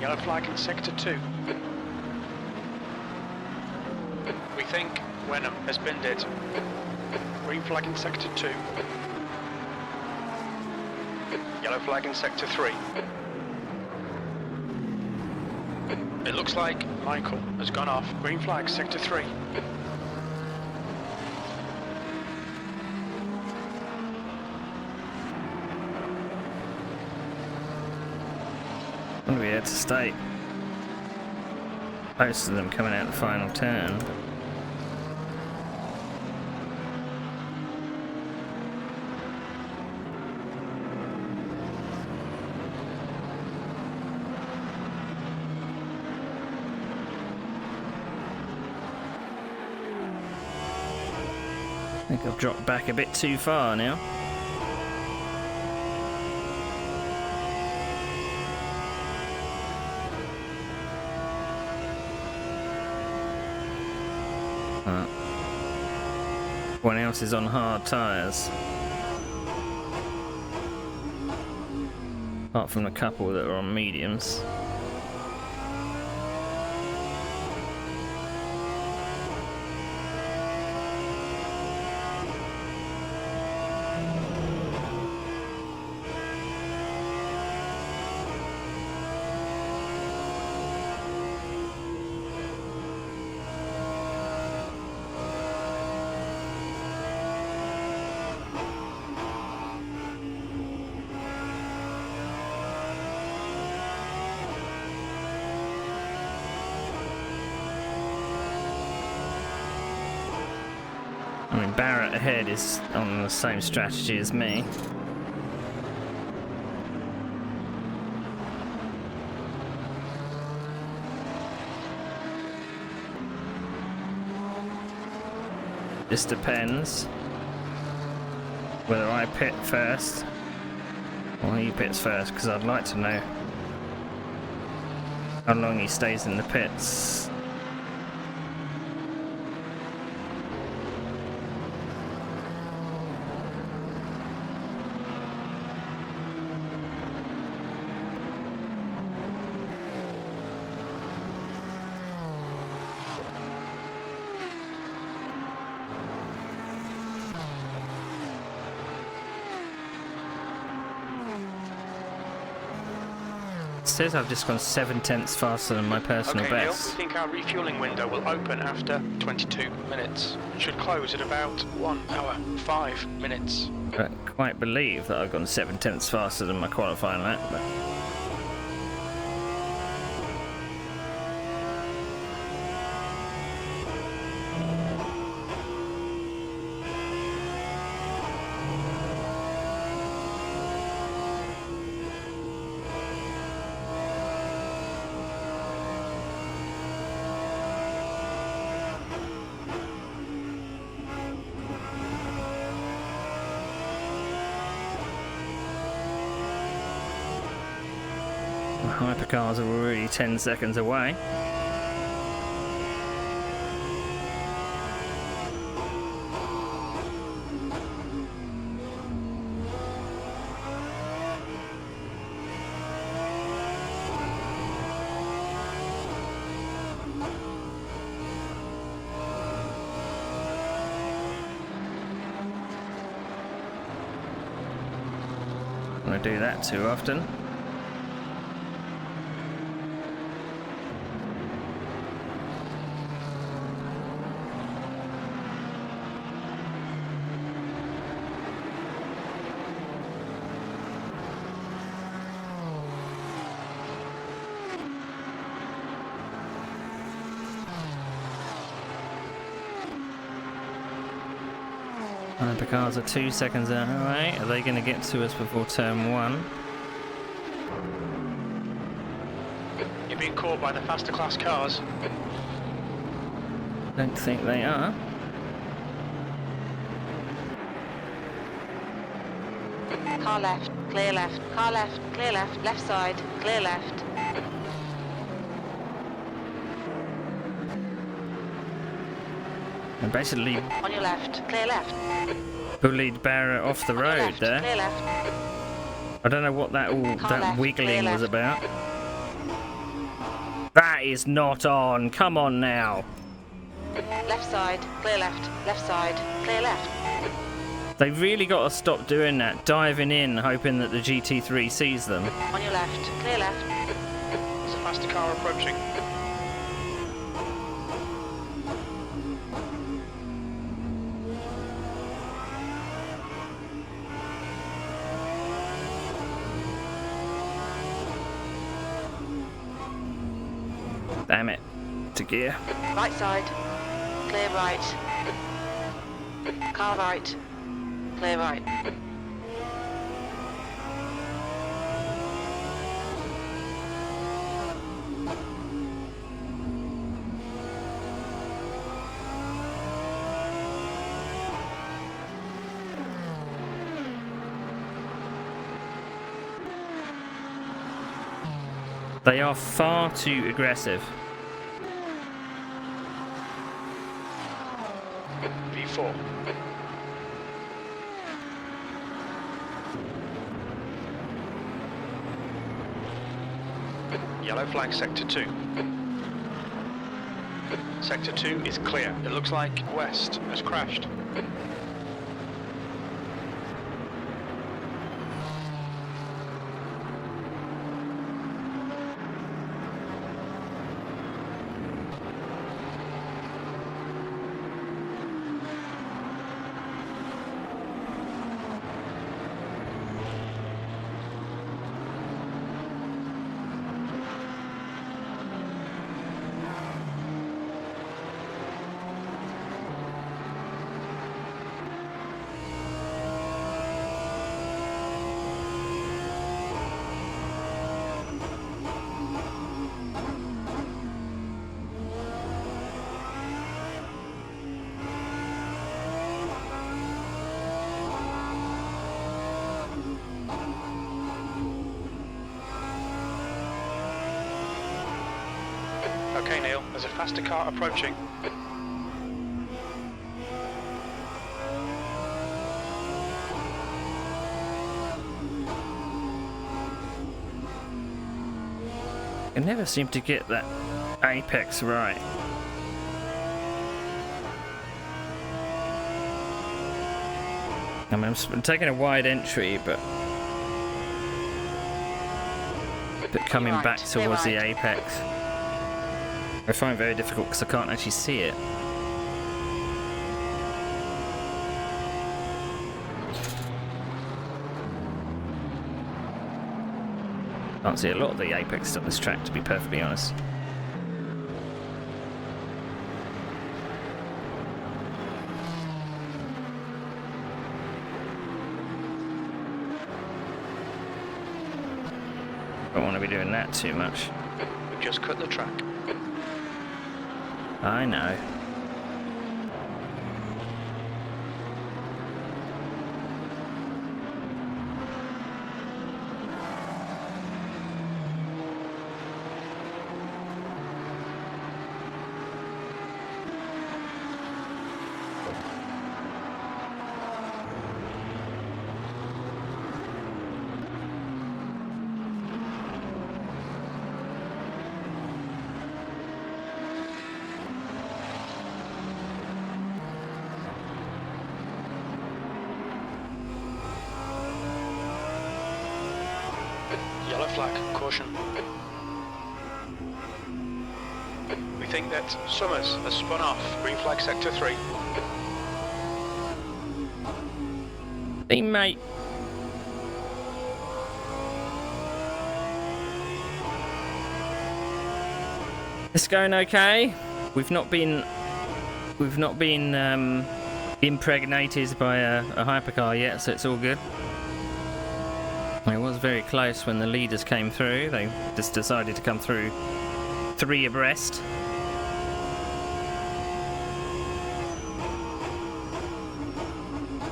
Yellow flag in sector 2. We We think Wenham has binned it. Green flag in sector 2. Yellow flag in sector 3. It looks like Michael has gone off. Green flag, sector 3. Wouldn't be able to stay. Most of them coming out the final turn. I think I've dropped back a bit too far now. Everyone else is on hard tyres. Apart from a couple that are on mediums. I mean, Barrett ahead is on the same strategy as me. This depends whether I pit first or he pits first, because I'd like to know how long he stays in the pits. It says I've just gone 7/10 faster than my personal Okay, Neil, best. we think our refueling window will open after 22 minutes. It should close at about 1 hour, 5 minutes. I don't quite believe that I've gone 7/10 faster than my qualifying lap, but hypercars are already 10 seconds away. I don't do that too often. Hypercars are 2 seconds away. Are they going to get to us before turn 1? You're being caught by the faster class cars. Don't think they are. Car left, clear left, car left, clear left, left side, clear left. And basically On your left, clear left. bullied Barrett off the On your road left, there. clear left. I don't know what that Car left, wiggling clear was left. about. That is not on. Come on now. left side, clear left, left side, clear left. They've really got to stop doing that, diving in, hoping that the GT3 sees them. On your left, clear left. There's a faster car approaching. Damn it. To gear. Right side, clear right. Car right, clear right. They are far too aggressive. V4. Yellow flag sector 2. Sector 2 is clear. It looks like West has crashed. Okay, Neil, there's a faster car approaching. I never seem to get that apex right. I mean, I'm taking a wide entry, but coming Right, back clear towards the right. apex, I find it very difficult because I can't actually see it. Can't see a lot of the apex on this track, to be perfectly honest. Don't want to be doing that too much. We've just cut the track. I know. Yellow flag, caution. We think that Summers has spun off. Green flag sector 3. Teammate. It's going okay. We've not been impregnated by a hypercar yet, so it's all good. It was very close when the leaders came through. They just decided to come through 3 abreast.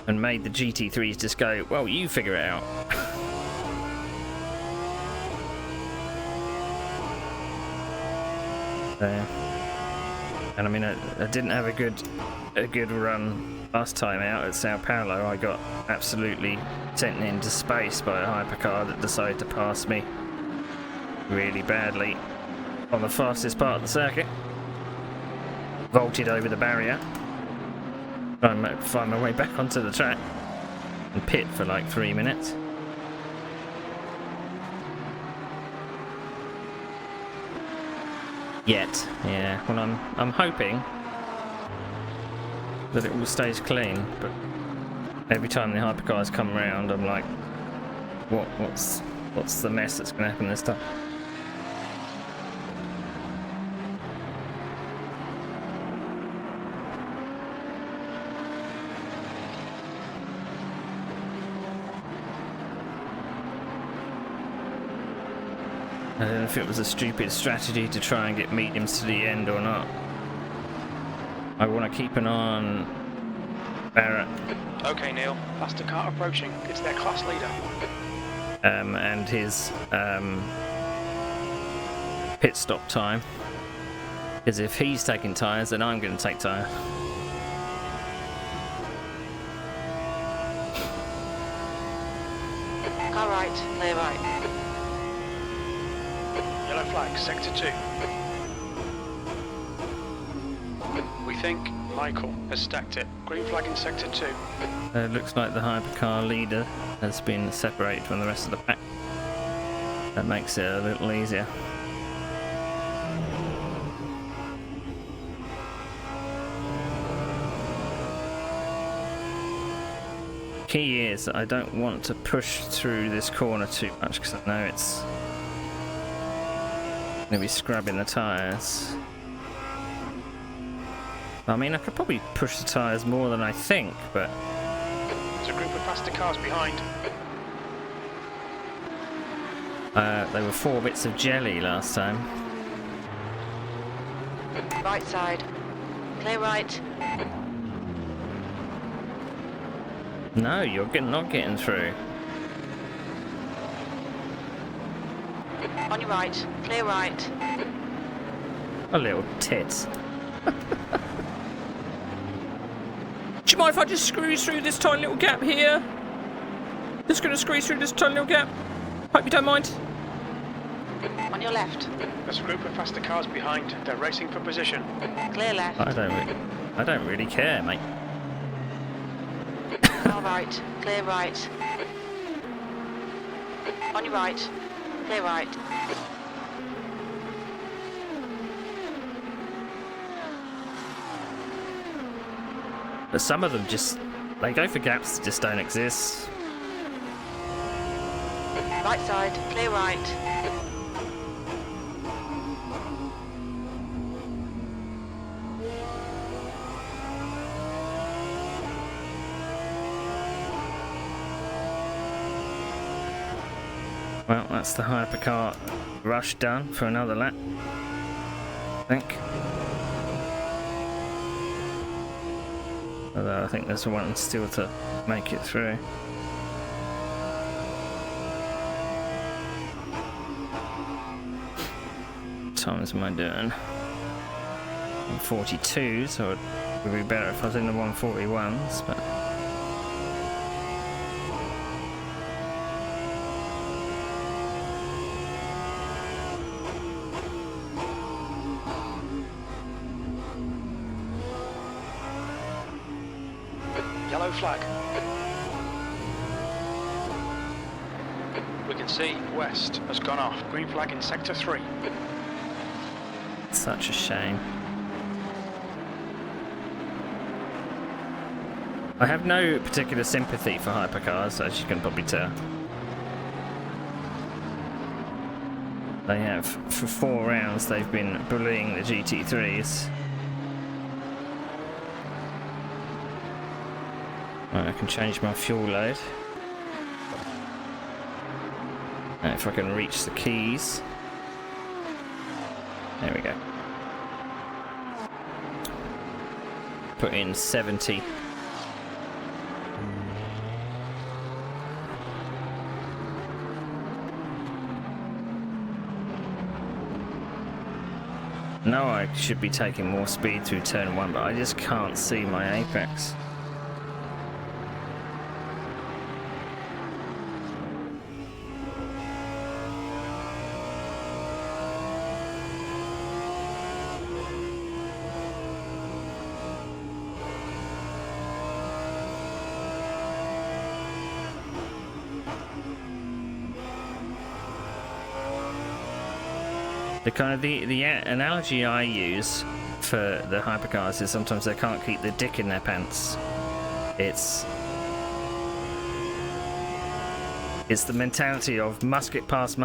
And made the GT3s just go, well, you figure it out. There. And I mean, I didn't have a good run last time out at Sao Paulo. I got absolutely sent into space by a hypercar that decided to pass me really badly on the fastest part of the circuit. vaulted over the barrier. Try and find my way back onto the track and pit for like 3 minutes. Yet, yeah. Well, I'm hoping that it all stays clean, but every time the hypercars come around, I'm like, what's the mess that's going to happen this time? I don't know if it was a stupid strategy to try and get mediums to the end or not. I want to keep an eye on Barrett. Okay, Neil. Faster car approaching. It's their class leader. And his pit stop time. Because if he's taking tyres, then I'm going to take tyre. Car right, clear right. Yellow flag, sector 2. We think Michael has stacked it. Green flag in sector 2. Looks like the hypercar leader has been separated from the rest of the pack. That makes it a little easier. Key is that I don't want to push through this corner too much because I know it's going to be scrubbing the tyres. I mean, I could probably push the tyres more than I think, but... There's a group of faster cars behind. They were 4 bits of jelly last time. Right side. Clear right. No, you're not getting through. On your right. Clear right. A little tit. Do you mind if I just squeeze through this tiny little gap here? Just gonna squeeze through this tiny little gap. Hope you don't mind. On your left. There's a group of faster cars behind. They're racing for position. Clear left. I don't really care, mate. Car right. Clear right. On your right. Clear right. But some of them they go for gaps that just don't exist. Right side. Clear right. Well, that's the hypercar rush done for another lap, I think. Although I think there's one still to make it through. What times am I doing? 142, so it would be better if I was in the 141s, but... Yellow flag. We can see west has gone off. Green flag in sector 3. Such a shame. I have no particular sympathy for hypercars, as you can probably tell. They have, for 4 rounds, they've been bullying the GT3s. Right, I can change my fuel load. Now if I can reach the keys. There we go. Put in 70. No, I should be taking more speed through turn 1, but I just can't see my apex. The analogy I use for the hypercars is sometimes they can't keep the dick in their pants. It's the mentality of must get past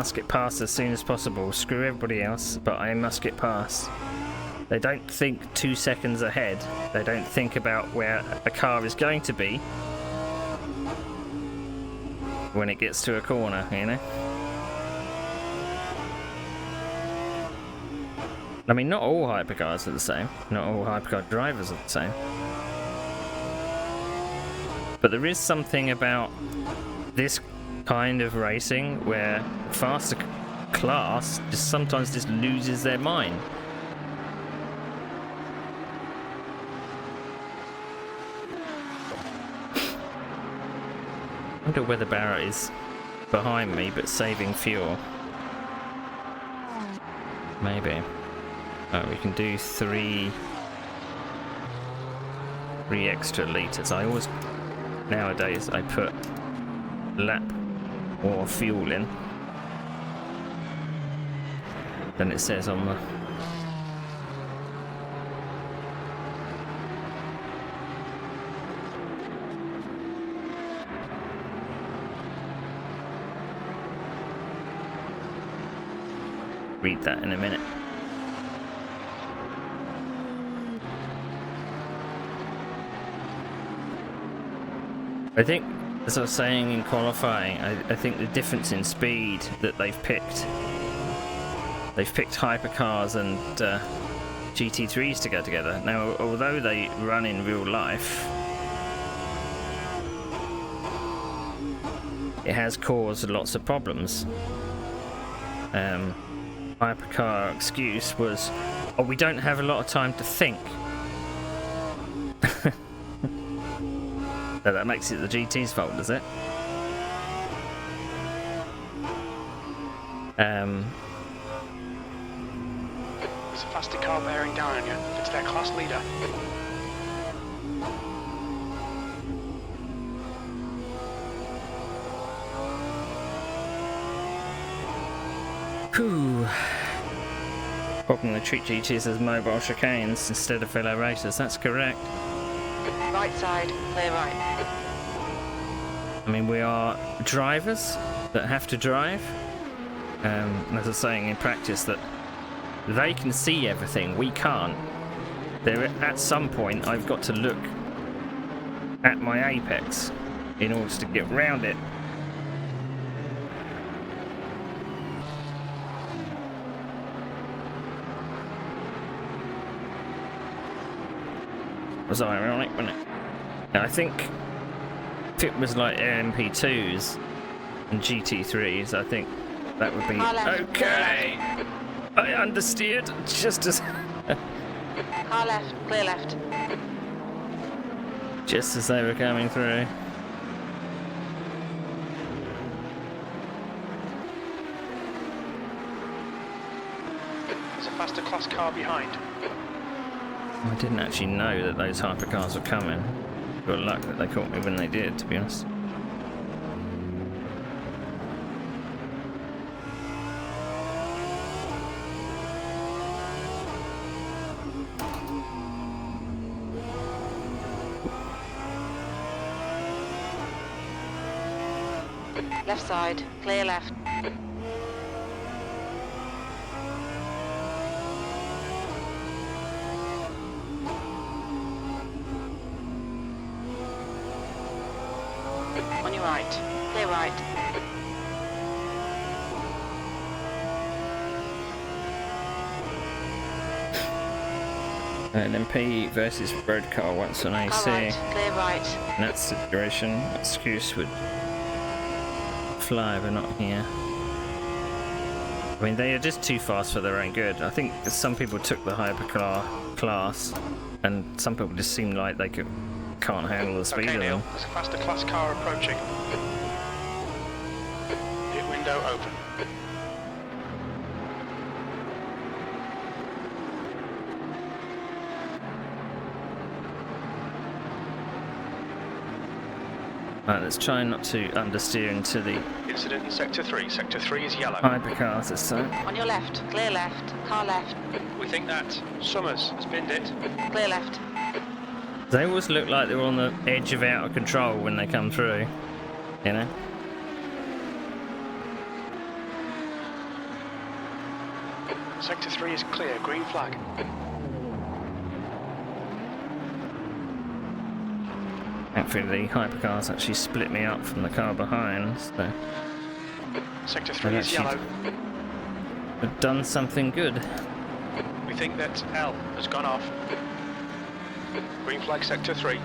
as soon as possible. Screw everybody else, but I must get past. They don't think 2 seconds ahead. They don't think about where a car is going to be when it gets to a corner, you know? I mean, not all hypercars are the same. Not all hypercar drivers are the same. But there is something about this kind of racing where faster class just sometimes just loses their mind. I wonder whether Barrett is behind me but saving fuel. Maybe. Oh, we can do three extra litres. I always, nowadays, I put lap or fuel in. Then it says on the... Read that in a minute. I think, as I was saying in qualifying, I think the difference in speed that they've picked hypercars and GT3s to go together. Now, although they run in real life, it has caused lots of problems. Hypercar excuse was, oh, we don't have a lot of time to think. So that makes it the GT's fault, does it? There's a faster car bearing down on you. It's their class leader. Whew. Problem they treat GTs as mobile chicanes instead of fellow racers, that's correct. Right side, clear right. I mean, we are drivers that have to drive. As I was saying in practice, that they can see everything, we can't. At some point, I've got to look at my apex in order to get round it. It was ironic, wasn't it? And I think if it was like MP2s and GT3s, I think that would be okay. I understeered just as Car left, clear left. just as they were coming through. There's a faster class car behind. I didn't actually know that those hypercars were coming. Got luck that they caught me when they did, to be honest. Left side, clear left. On your right, clear right. LMP versus road car once on AC. Car right, clear right. In that situation, excuse would fly, but not here. I mean, they are just too fast for their own good. I think some people took the hypercar class, and some people just seem like they can't handle the speed Okay, of Neil, them. there's a faster class car approaching. Pit window open. Right, let's try not to understeer into the Incident in Sector 3. Sector 3 is yellow. hypercars this time. On your left, clear left, car left, We think that Summers has binned it. clear left. They always look like they're on the edge of out of control when they come through, you know? Sector 3 is clear, green flag. Thankfully, the hypercars actually split me up from the car behind, so Sector 3 is actually- yellow. I've done something good. We think that L has gone off. Green flag Sector 3.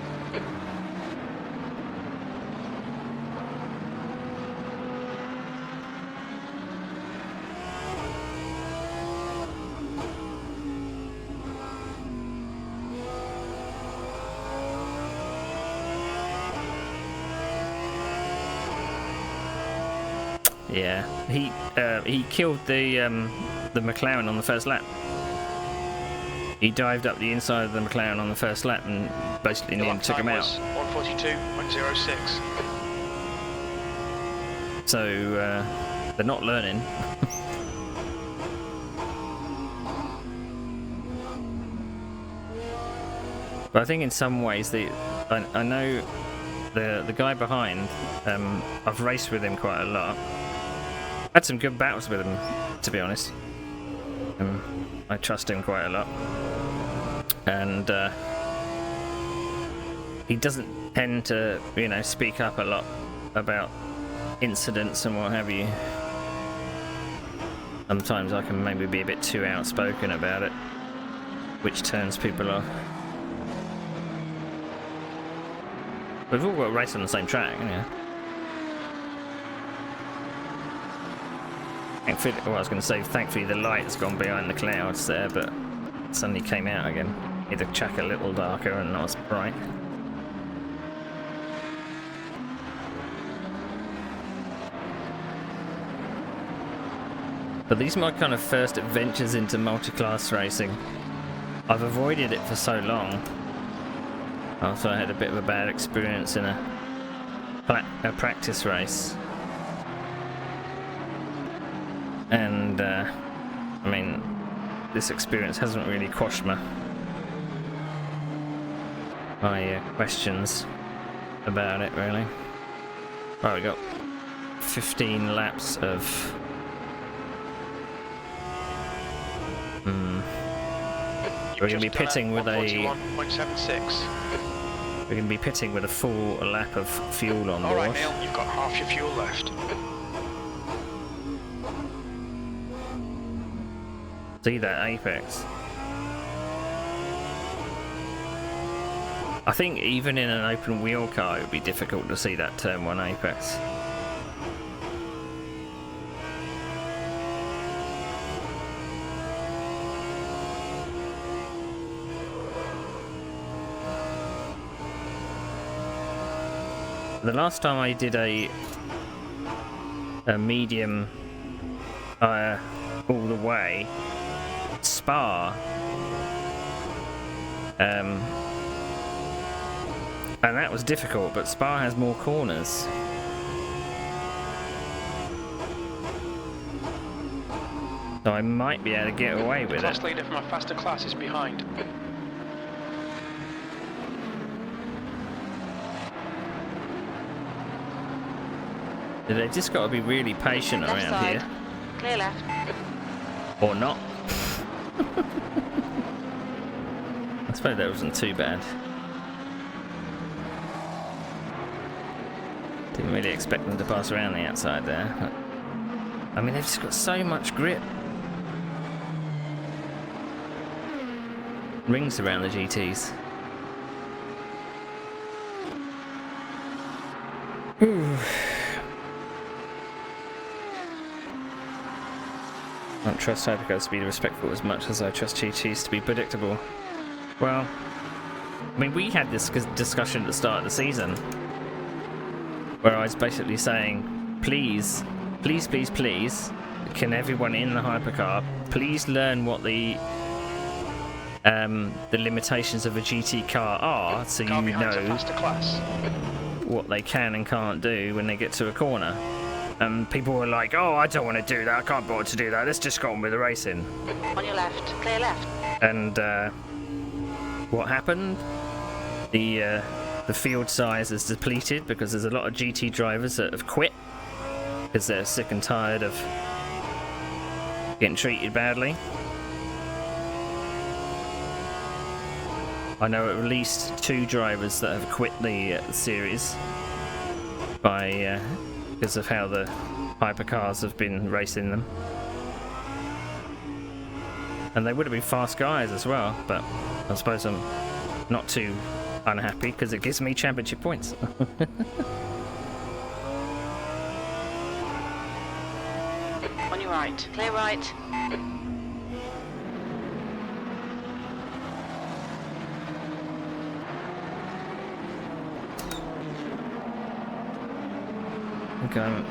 Yeah, he killed the McLaren on the first lap. He dived up the inside of the McLaren on the first lap and basically The nearly lap took him time out. was 1:42.06. So they're not learning. But I think in some ways I know the guy behind. I've raced with him quite a lot. Had some good battles with him, to be honest. I trust him quite a lot, and he doesn't tend to, speak up a lot about incidents and what have you. Sometimes I can maybe be a bit too outspoken about it, which turns people off. We've all got to race on the same track, Thankfully, well, I was going to say, thankfully the light's gone behind the clouds there, but it suddenly came out again. Made the track a little darker and not as bright. But these are my kind of first adventures into multi-class racing. I've avoided it for so long. After I had a bit of a bad experience in a practice race. And, I mean, this experience hasn't really quashed my questions about it, really. Right, we got 15 laps of... We're going to be pitting with a... 141.76. We're going to be pitting with a full lap of fuel on board. Alright, Neil, you've got half your fuel left. See that apex? I think even in an open wheel car it would be difficult to see that turn 1 apex. The last time I did a medium all the way, Spa, and that was difficult, but Spa has more corners. So I might be able to get away with Class it. leader from a faster class is behind. They just got to be really patient Left around side, here. clear left. Or not. I suppose that wasn't too bad. Didn't really expect them to pass around the outside there. But, I mean, they've just got so much grip. Rings around the GTs. Ooh. I don't trust hypercars to be respectful as much as I trust GTs to be predictable. Well, I mean, we had this discussion at the start of the season where I was basically saying, please, please, please, please, can everyone in the hypercar please learn what the limitations of a GT car are, so you Car behind's a know faster class. what they can and can't do when they get to a corner. And people were like, oh, I don't want to do that, I can't bother to do that, let's just go on with the racing. On your left, clear left. And what happened? The field size is depleted because there's a lot of GT drivers that have quit because they're sick and tired of getting treated badly. I know at least 2 drivers that have quit the series by because of how the hypercars have been racing them. And they would have been fast guys as well, but I suppose I'm not too unhappy because it gives me championship points. On your right, clear right. I think I'm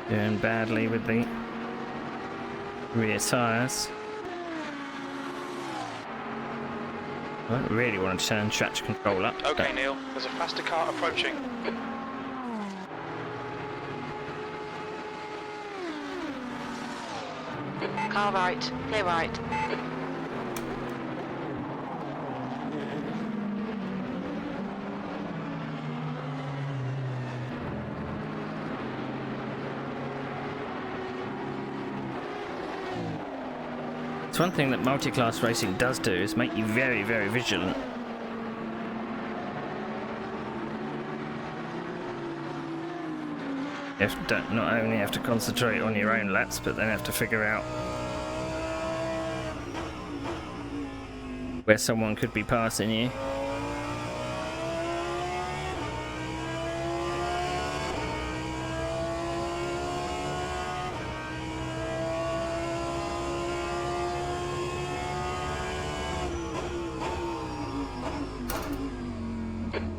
doing badly with the rear tyres. I don't really want to turn traction control up. Okay, Neil, there's a faster car approaching. Car right, clear right. It's one thing that multi-class racing does do is make you very, very vigilant. You have to not only have to concentrate on your own laps, but then have to figure out where someone could be passing you.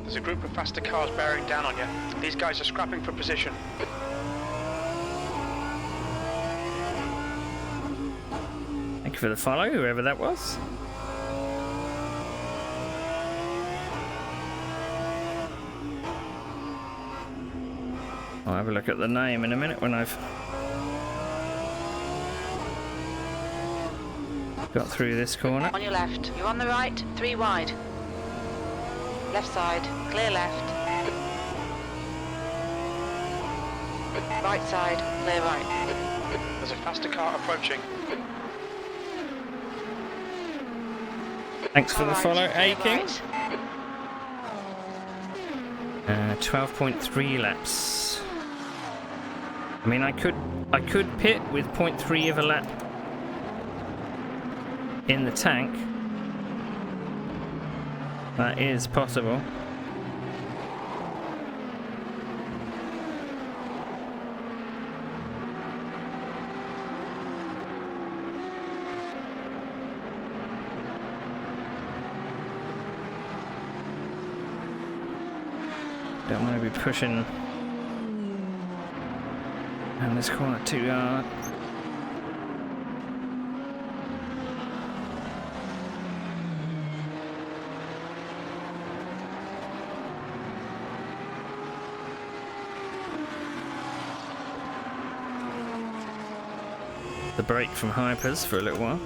There's a group of faster cars bearing down on you. These guys are scrapping for position. Thank you for the follow, whoever that was. I'll have a look at the name in a minute when I've got through this corner. On your left, you're on the right, 3 wide. Left side, clear left. Right side, clear right. There's a faster car approaching. Thanks for the Car follow, right, clear A-King. right. 12.3 laps. I mean, I could pit with 0.3 of a lap in the tank. That is possible. Don't want to be pushing down this corner too hard. The break from hypers for a little while.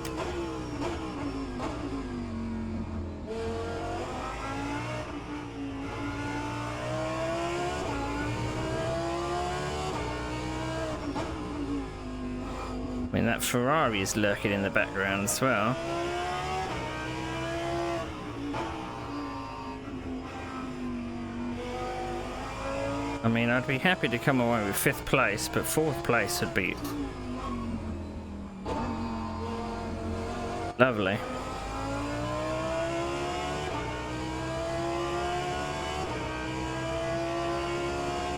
I mean, that Ferrari is lurking in the background as well. I mean, I'd be happy to come away with 5th place, but 4th place would be lovely.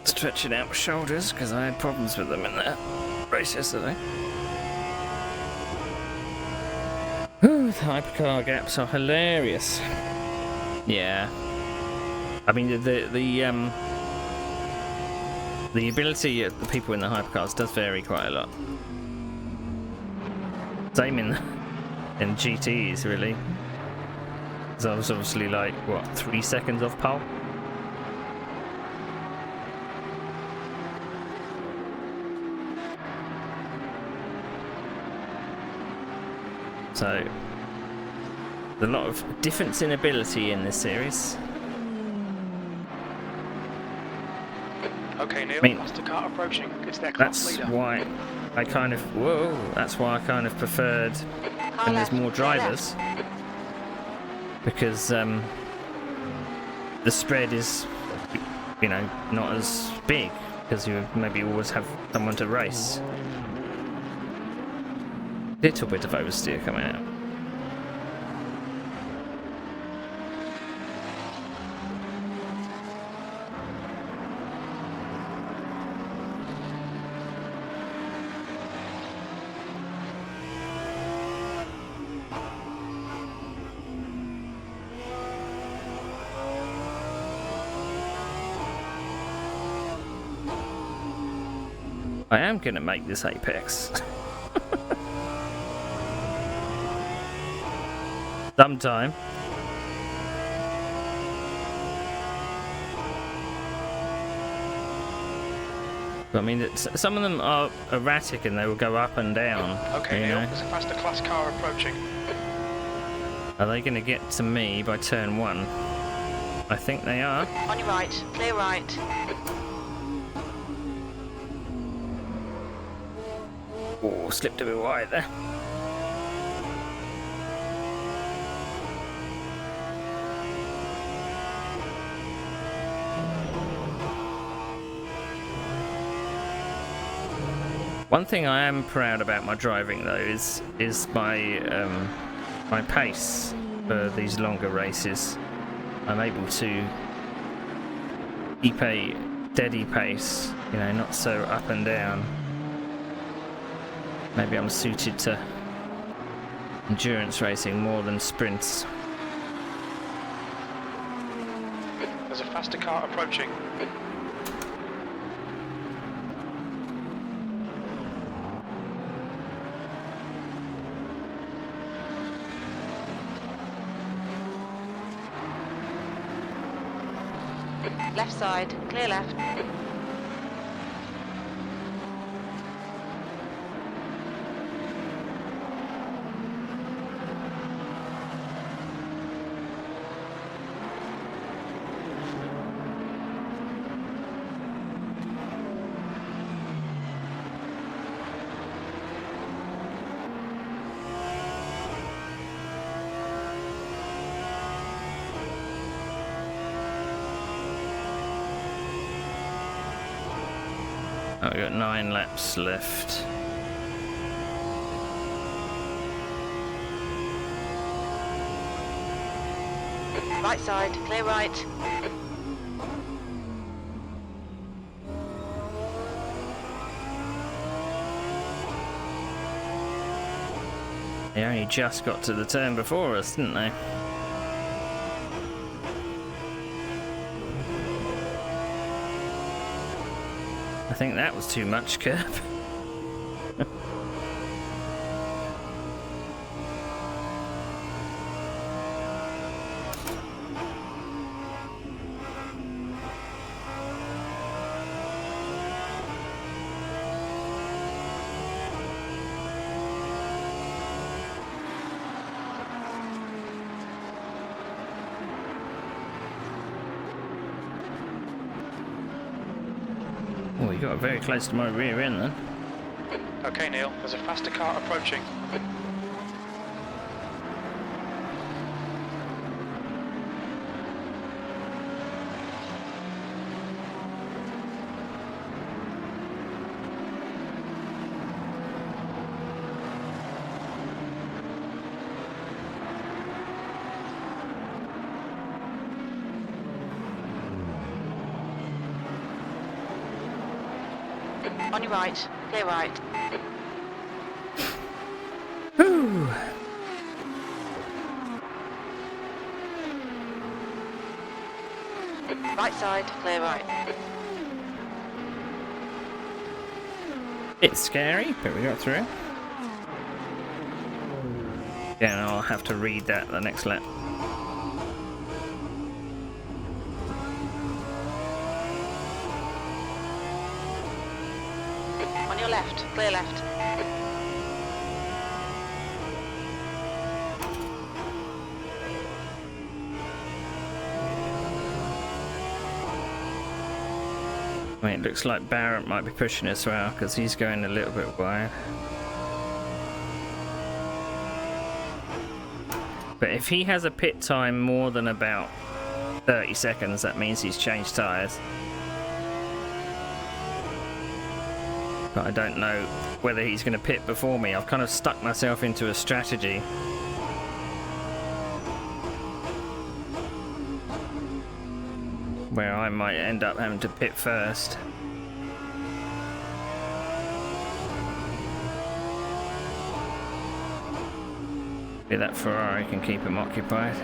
Stretching out my shoulders because I had problems with them in that race yesterday. Ooh, the hypercar gaps are hilarious. Yeah. I mean, the ability of the people in the hypercars does vary quite a lot. Same in GTs, really. So I was obviously like, what, 3 seconds off pole? So, there's a lot of difference in ability in this series. Okay, Neil, I mean, faster car approaching. It's their class That's leader. why I kind of, that's why I kind of preferred Car when there's left, more clear left. drivers. Because the spread is, you know, not as big. Because you maybe always have someone to race. Little bit of oversteer coming out. I am going to make this apex. Sometime. I mean, some of them are erratic and they will go up and down. Okay, you Neil, know? there's a faster class car approaching. Are they going to get to me by turn 1? I think they are. On your right, clear right. Oh, slipped a bit wide there. One thing I am proud about my driving though is my my pace for these longer races. I'm able to keep a steady pace, you know, not so up and down. Maybe I'm suited to endurance racing more than sprints. There's a faster car approaching. Left side, clear left. Oh, we've got 9 laps left. Right side, clear right. They only just got to the turn before us, didn't they? I think that was too much curb. Oh, you got very close to my rear end then. Okay, Neil, there's a faster car approaching. On your right, clear right. Whew. Right side, clear right. It's scary, but we got through. Yeah, and I'll have to read that the next lap. left, clear left. I mean, it looks like Barrett might be pushing as well because he's going a little bit wide. But if he has a pit time more than about 30 seconds, that means he's changed tyres. But I don't know whether he's going to pit before me. I've kind of stuck myself into a strategy. Where I might end up having to pit first. Maybe that Ferrari can keep him occupied.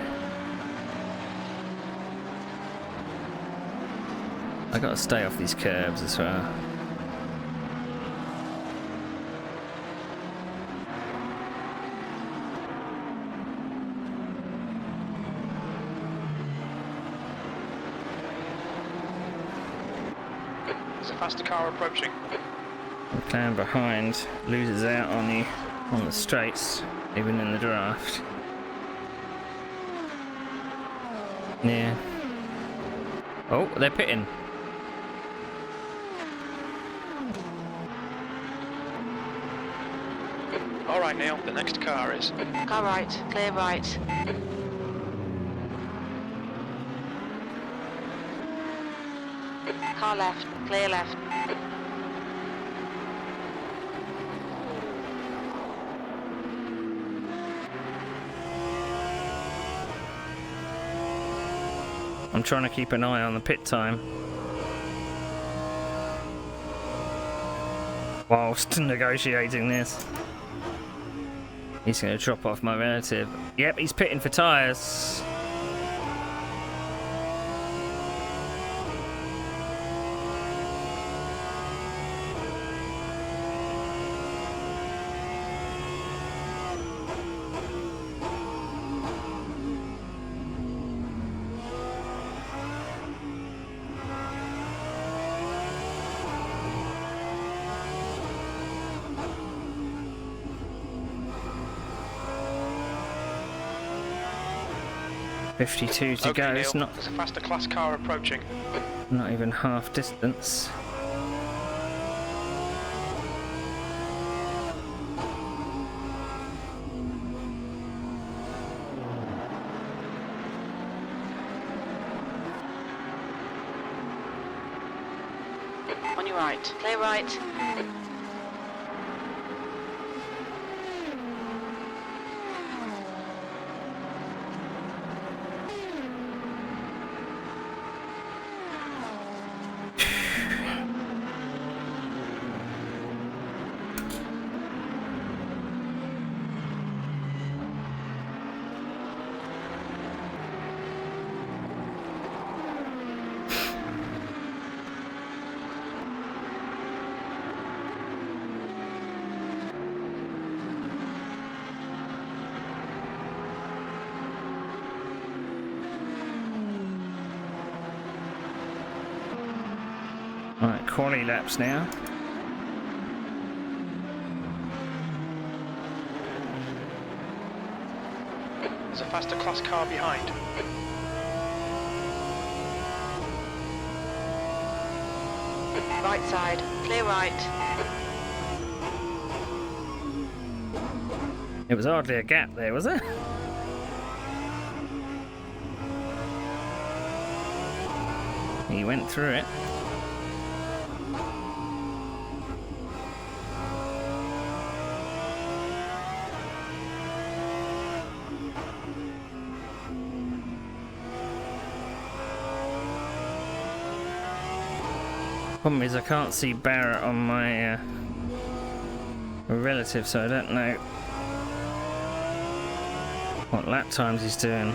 I gotta stay off these curbs as well. There's a faster car approaching. The clown behind loses out on the straights, even in the draft. Yeah. Oh, they're pitting. All right, Neil, the next car is. Car right, clear right. Car left, clear left. I'm trying to keep an eye on the pit time whilst negotiating this. He's going to drop off my relative. Yep, he's pitting for tyres. .52 to Okay, go. Neil, It's not there's a faster class car approaching. even half distance. On your right, clear right. Right, quali laps now. There's a faster class car behind. Right side, clear right. It was hardly a gap there, was it? He went through it. Problem is I can't see Barrett on my relative, so I don't know what lap times he's doing.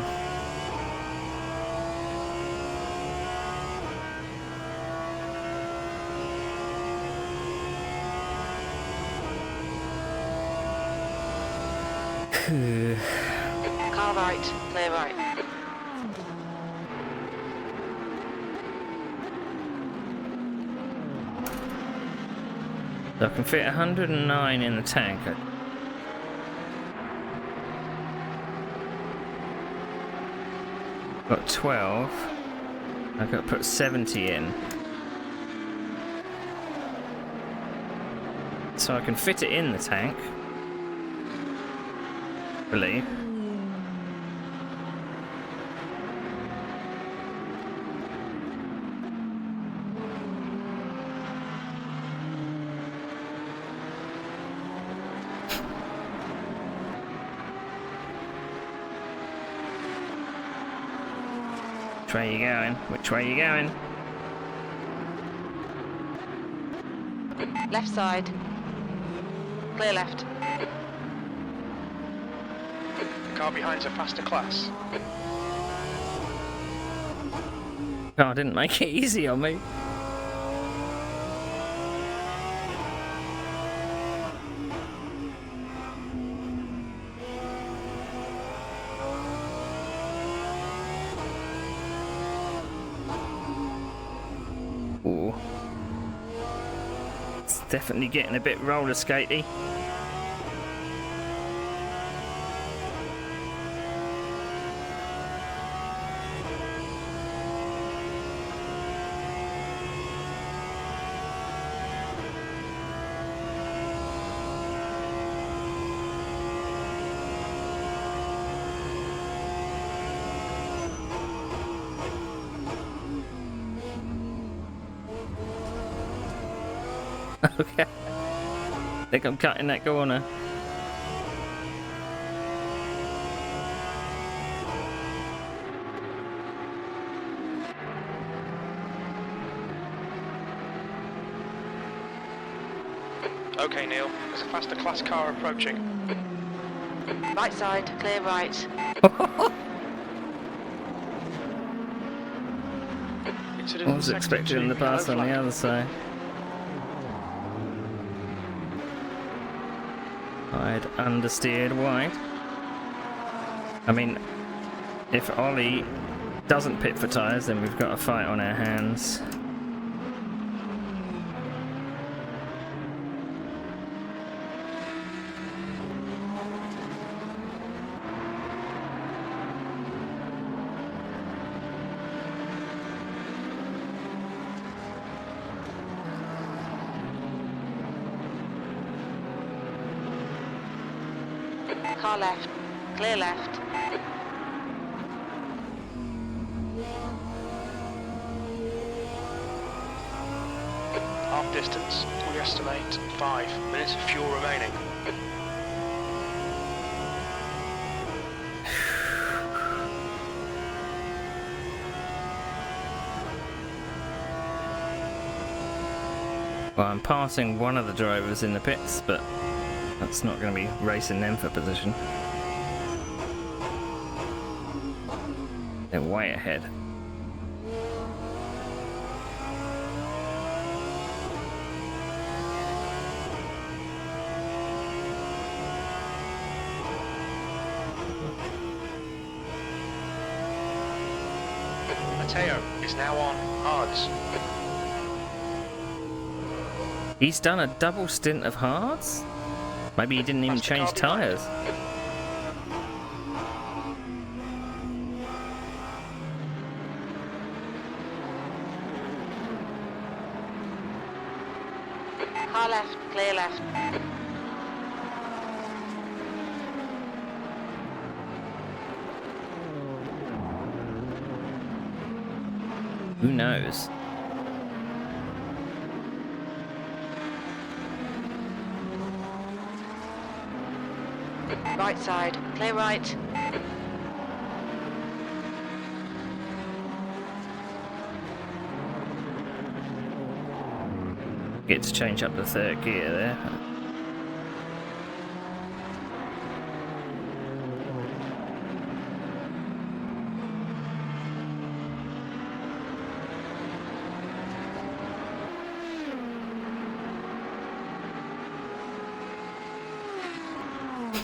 Car right, clear right. So I can fit 109 in the tank. I've got 12. I've got to put 70 in. So I can fit it in the tank, I believe. Which way are you going? Which way are you going? Left side. Clear left. The car behind's a faster class. Oh, I didn't make it easy on me. Ooh. It's definitely getting a bit roller skatey. Okay. I think I'm cutting that corner. Okay, Neil, there's a faster class car approaching. Right side. Clear right. Incident I was sector expecting 2, the pass on yellow the flag. other side. I'd understeered wide. I mean, if Ollie doesn't pit for tyres, then we've got a fight on our hands. Car left. Clear left. Half distance. We estimate 5 minutes of fuel remaining. Well, I'm passing one of the drivers in the pits, but that's not going to be racing them for position. They're way ahead. Mateo is now on hards. He's done a double stint of hards? Maybe he didn't even That's the change car behind. tyres. Car left. Clear left. Who knows? Right side. Clear right. Get to change up the third gear there.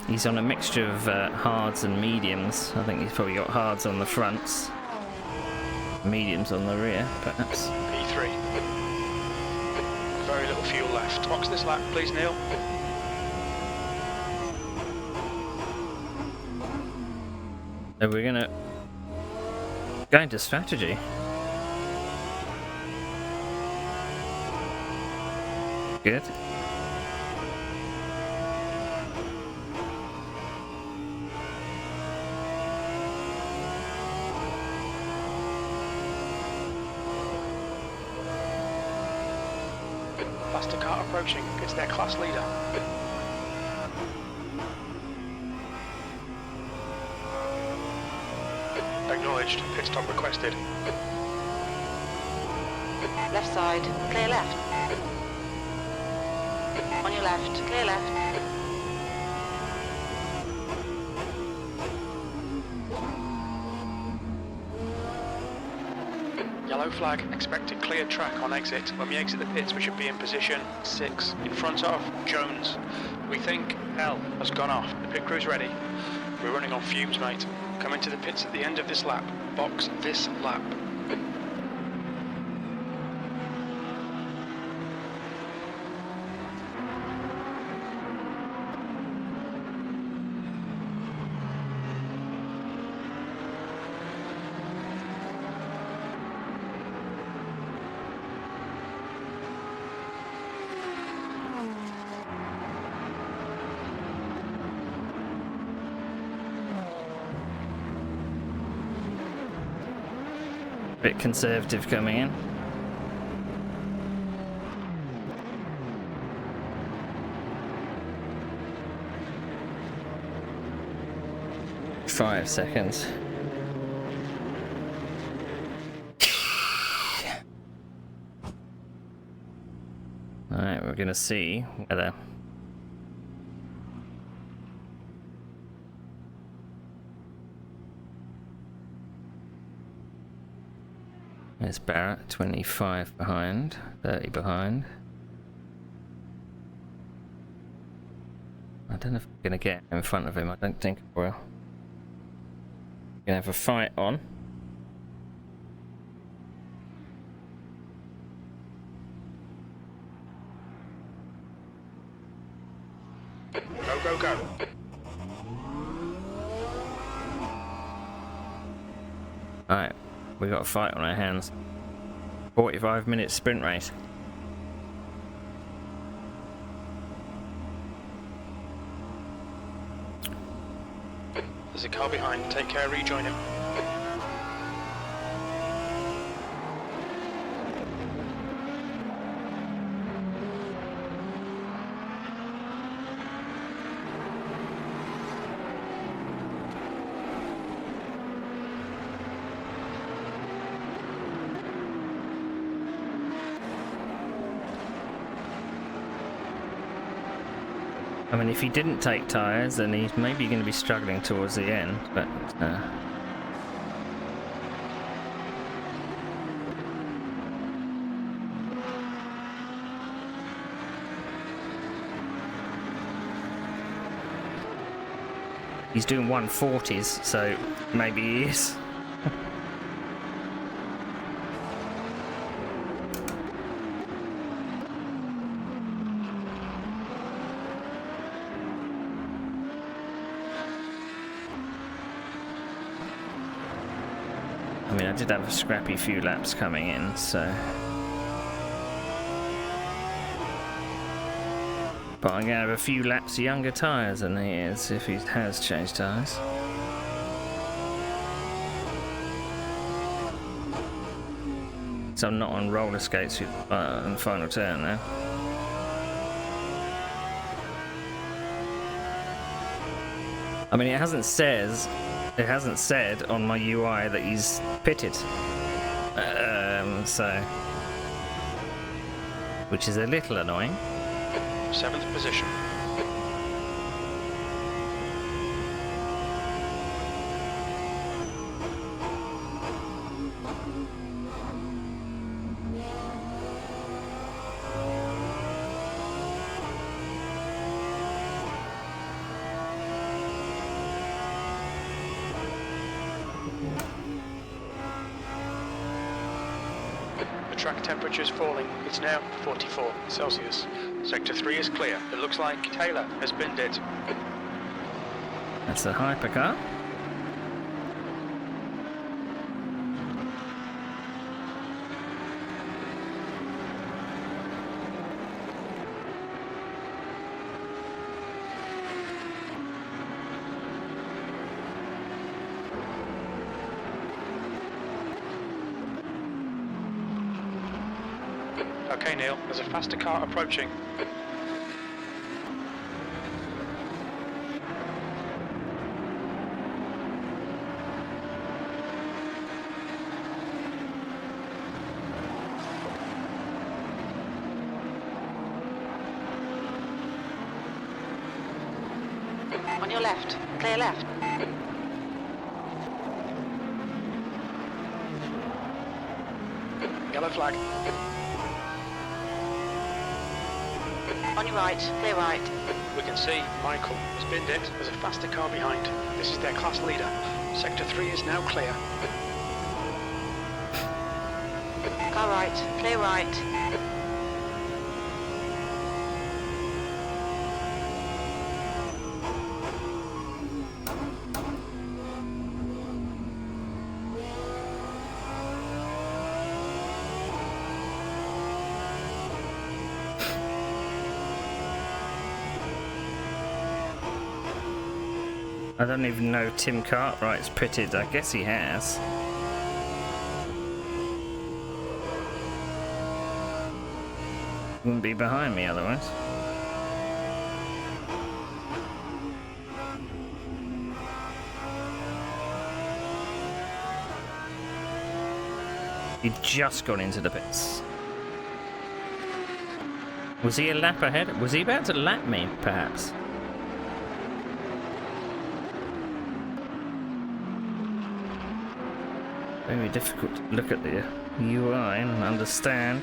He's on a mixture of hards and mediums. I think he's probably got hards on the fronts, mediums on the rear, perhaps. P3. Very very little fuel left. Box this lap, please, Neil. So we're gonna go into strategy. Good. Faster car approaching. It's their class leader. Acknowledged. Pit stop requested. Left side, clear left. On your left, clear left. Yellow flag. Expected clear track on exit. When we exit the pits, we should be in position 6. In front of Jones. We think L has gone off. The pit crew's ready. We're running on fumes, mate. Come into the pits at the end of this lap. Box this lap. Bit conservative coming in. Five seconds. Alright, we're gonna see whether there's Barrett, 25 behind, 30 behind. I don't know if I'm gonna get in front of him, I don't think I will. Gonna have a fight on. Go, go, go. Alright, we got a fight on our hands. 45-minute sprint race. There's a car behind. Take care, rejoin him. I mean, if he didn't take tyres, then he's maybe going to be struggling towards the end, but... He's doing 140s, so maybe he is. I mean, I did have a scrappy few laps coming in, so... But I'm going to have a few laps younger tyres than he is, if he has changed tyres. So I'm not on roller skates on the final turn now. I mean, it hasn't said on my UI that he's pitted. So... Which is a little annoying. 7th position. Track temperature's falling. It's now 44 Celsius. Sector 3 is clear. It looks like Taylor has binned it. That's a hypercar. Okay, Neil, there's a faster car approaching. On your left. Clear left. Yellow flag. On your right. Clear right. We can see Michael has binned it. There's a faster car behind. This is their class leader. Sector 3 is now clear. Car right. Clear right. I don't even know if Tim Cartwright's pitted. I guess he has. Wouldn't be behind me otherwise. He'd just gone into the pits. Was he a lap ahead? Was he about to lap me, perhaps? Very difficult to look at the UI and understand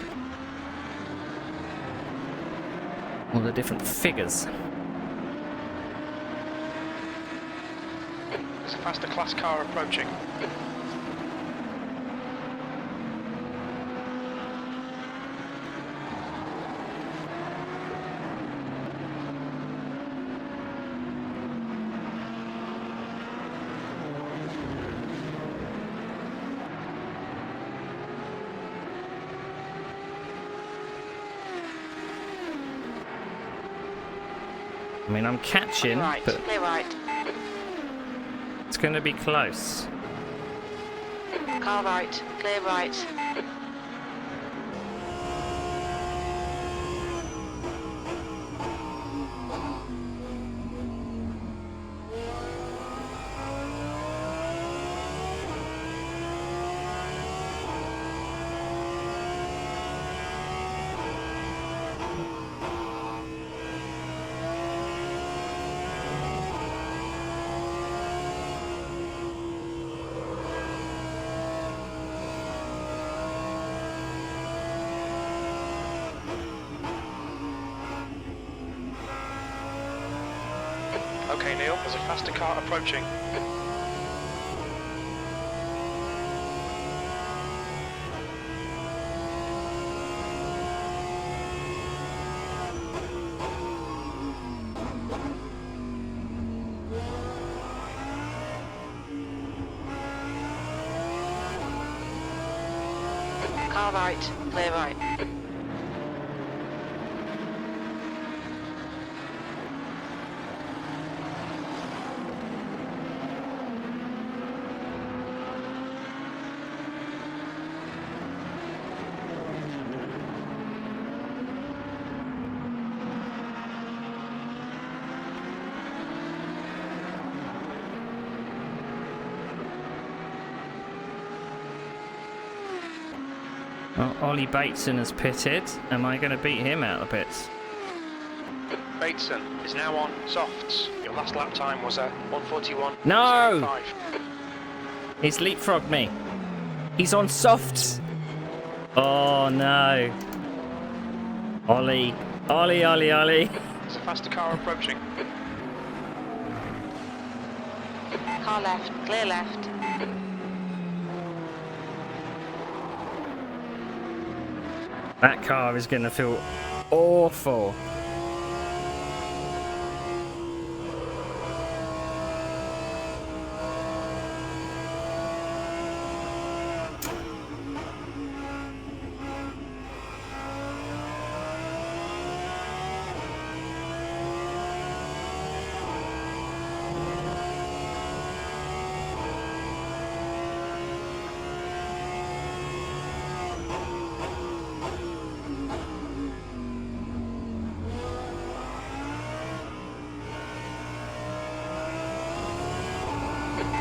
all the different figures. There's a faster class car approaching. I mean, I'm catching, Right. but Clear right. it's going to be close. Car right. Clear right. Okay, Neil, there's a faster car approaching. Car right. Clear right. Well, Ollie Bateson has pitted. Am I going to beat him out of the pits? Bateson is now on softs. Your last lap time was a 1:41.05. No! He's leapfrogged me. He's on softs. Oh no. Ollie. Ollie, Ollie, Ollie. There's a faster car approaching. Car left. Clear left. That car is going to feel awful.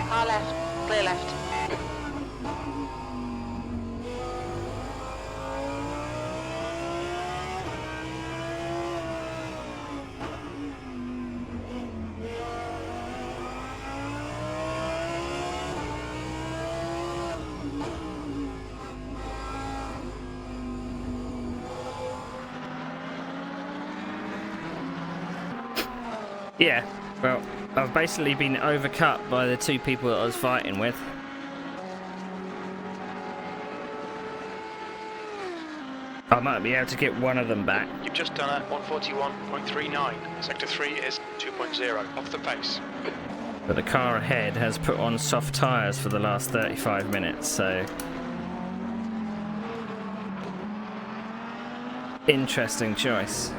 Car left, clear left. Yeah, well, I've basically been overcut by the two people that I was fighting with. I might be able to get one of them back. You've just done a 141.39. Sector 3 is 2.0, off the pace. But the car ahead has put on soft tyres for the last 35 minutes, so... Interesting choice.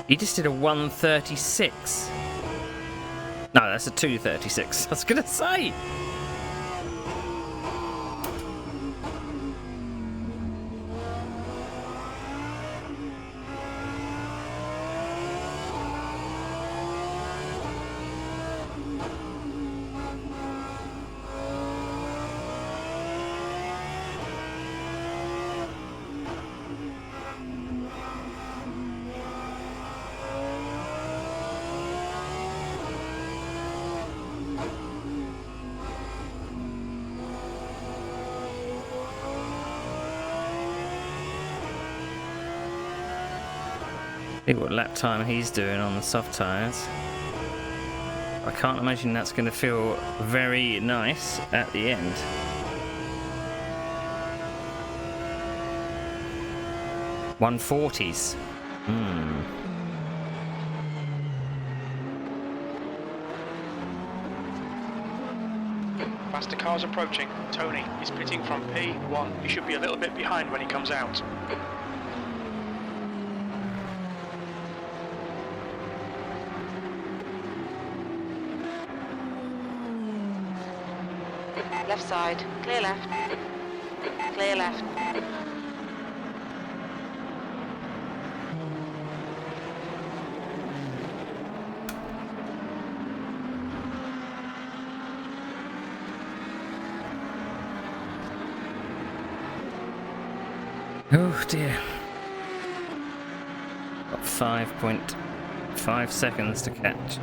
He just did a 136. No, that's a 236. I was gonna say. See what lap time he's doing on the soft tyres. I can't imagine that's going to feel very nice at the end. $140s. Faster cars approaching. Tony is pitting from P1. He should be a little bit behind when he comes out. Left side, clear left. Clear left. Oh dear. Got 5.5 seconds to catch.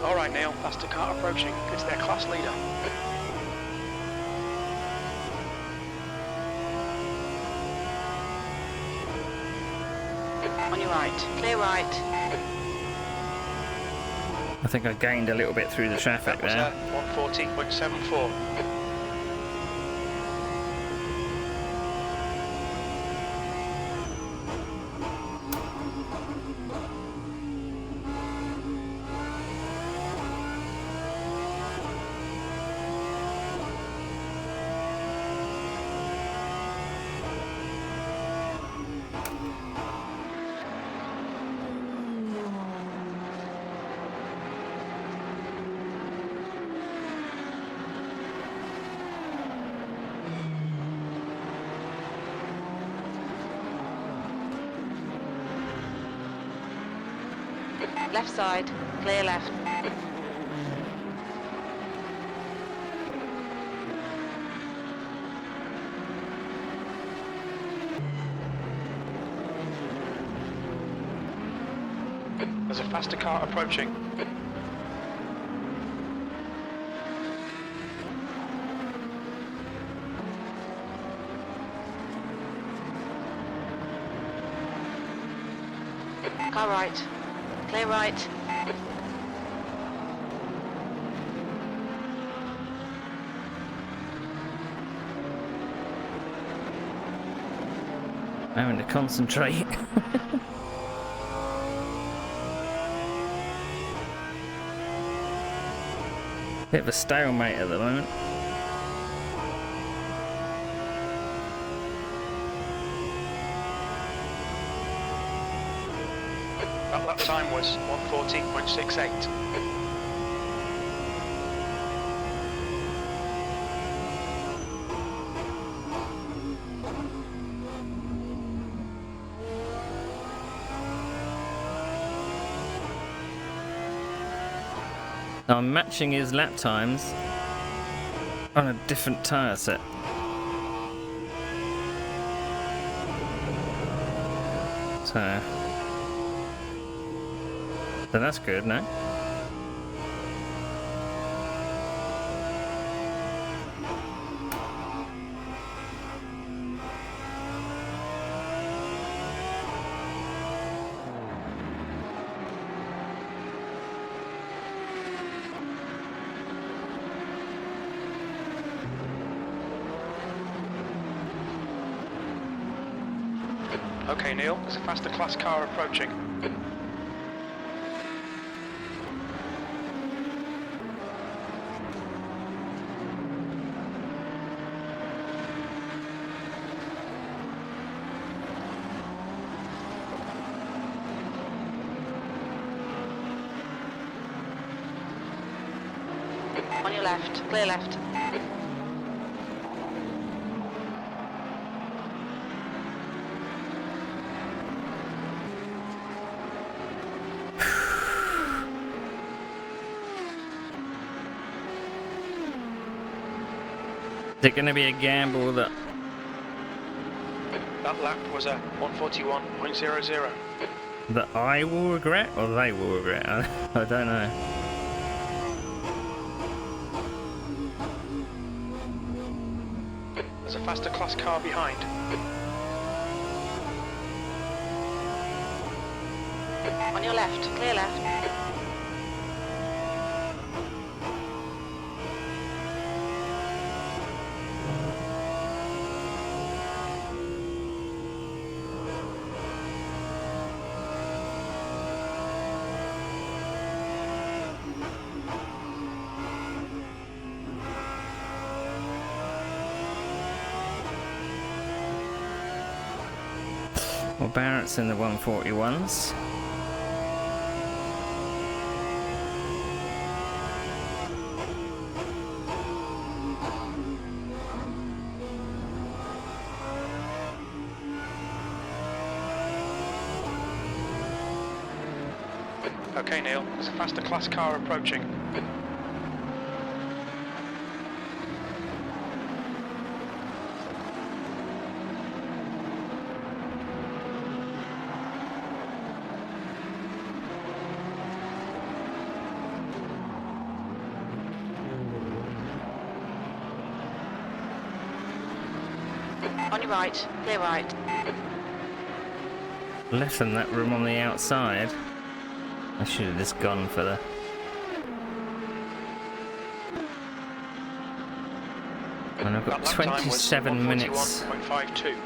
Alright Neil, faster car approaching. It's their class leader. On your right, clear right. I think I gained a little bit through the traffic That was there. 140.74. Left side, clear left. There's a faster car approaching. Car right, clear right. Having to concentrate. Bit of a stalemate at the moment. That lap time was 1:40.68. I'm matching his lap times on a different tyre set. So that's good, no? Okay, Neil, there's a faster class car approaching. On your left, clear left. Is it going to be a gamble that That lap was a 1:41.00. that I will regret or they will regret? I don't know. There's a faster class car behind. On your left, clear left. Well, Barrett's in the 141s. Okay, Neil, there's a faster class car approaching. On your right, clear right. Left them that room on the outside. I should have just gone for the... And I've got That lap time was 27 minutes. 1:41.52.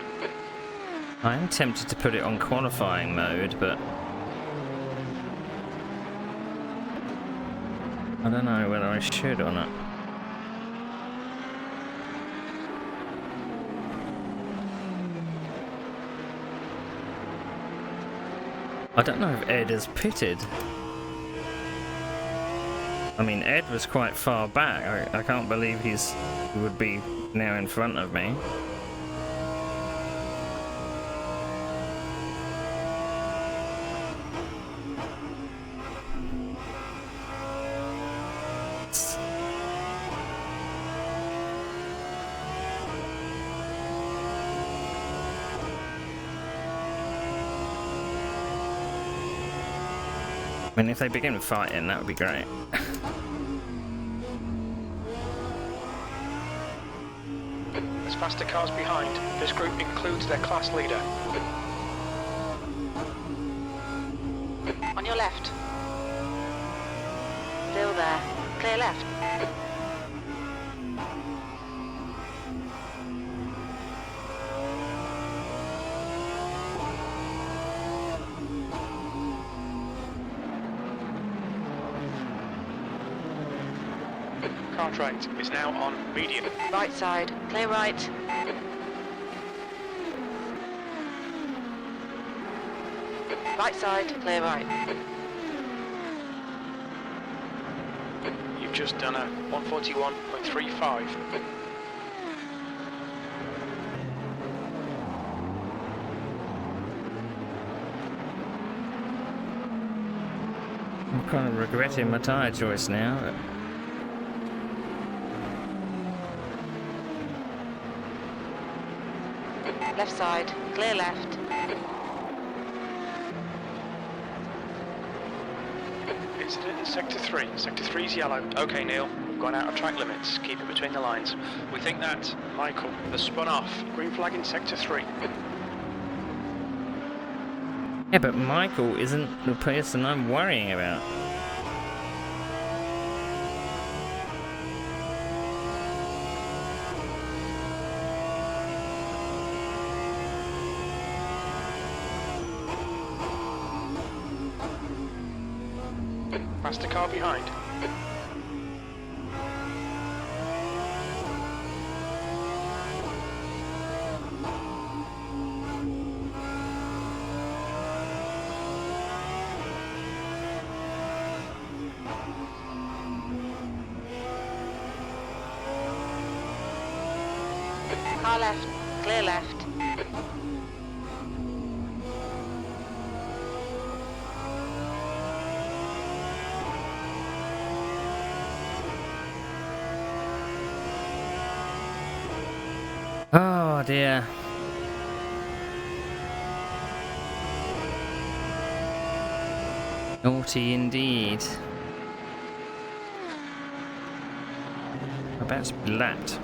I am tempted to put it on qualifying mode, but I don't know whether I should or not. I don't know if Ed has pitted. I mean, Ed was quite far back. I can't believe he would be now in front of me. I mean, if they begin fighting, that would be great. There's faster cars behind. This group includes their class leader. On your left. Still there. Clear left. Cartwright is now on medium. Right side. Clear right. Right side. Clear right. You've just done a 141.35. I'm kind of regretting my tyre choice now. Left side. Clear left. Incident in Sector 3. Sector 3's yellow. Okay, Neil. We've gone out of track limits. Keep it between the lines. We think that Michael has spun off. Green flag in Sector 3. Yeah, but Michael isn't the person I'm worrying about. Faster car behind. Car left. Clear left. Oh dear. Naughty indeed. About to be lapped.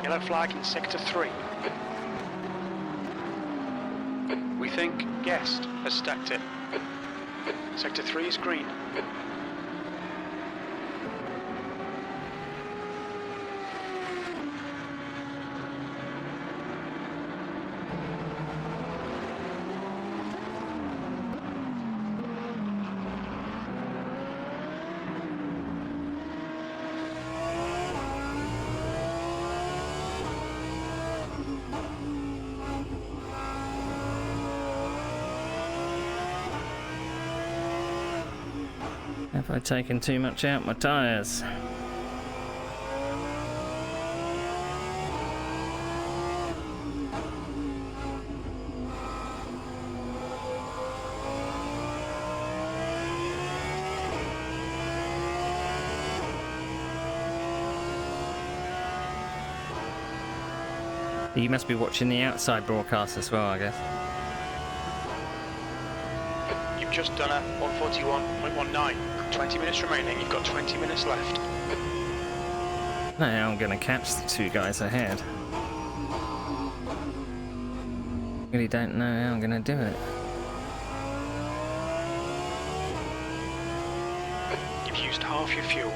Yellow flag in Sector 3. We think Guest has stacked it. Sector 3 is green. Have I taken too much out my tyres? You must be watching the outside broadcast as well, I guess. You've just done a 141.19. 20 minutes remaining. You've got 20 minutes left. Now I'm going to catch the two guys ahead. Really don't know how I'm going to do it. You've used half your fuel.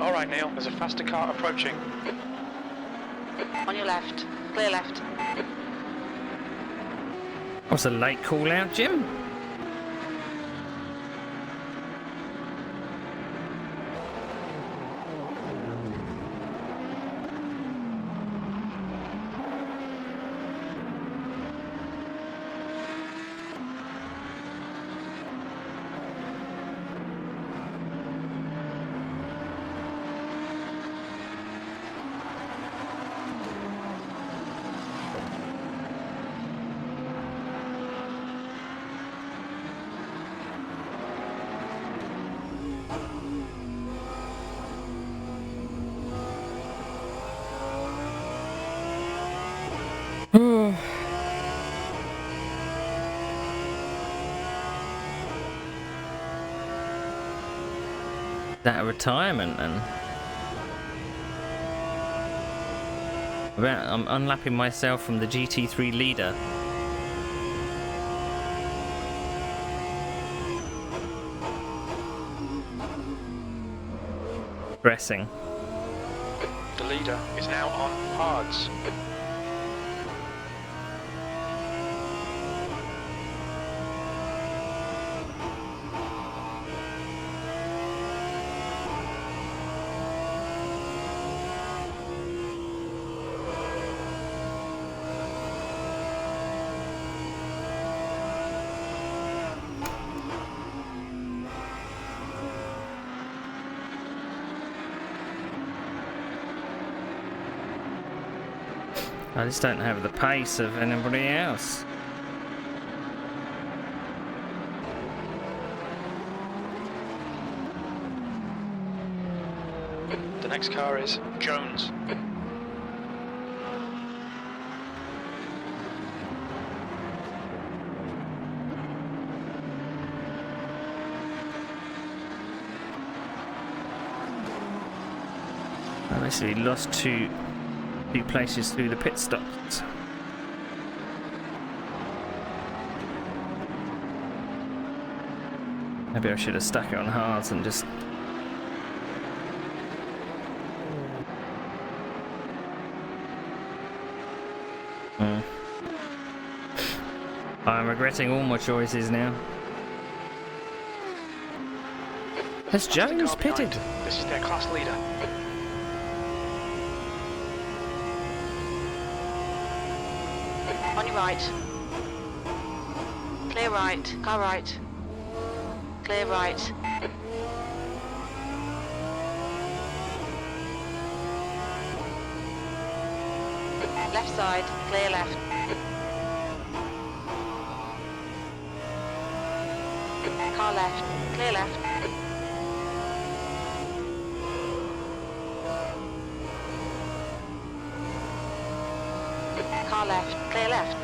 Alright, Neil, there's a faster car approaching. On your left. Clear left. What's a late call out, Jim? that a retirement then? I'm unlapping myself from the GT3 leader. Pressing. The leader is now on hards. I just don't have the pace of anybody else. The next car is Jones. I basically lost two places through the pit stops. Maybe I should have stuck it on hards and just... I'm regretting all my choices now. Has Jones pitted? This is their class leader. On your right. Clear right. Car right. Clear right. Left side. Clear left. Car left. Clear left. Car left. Clear left.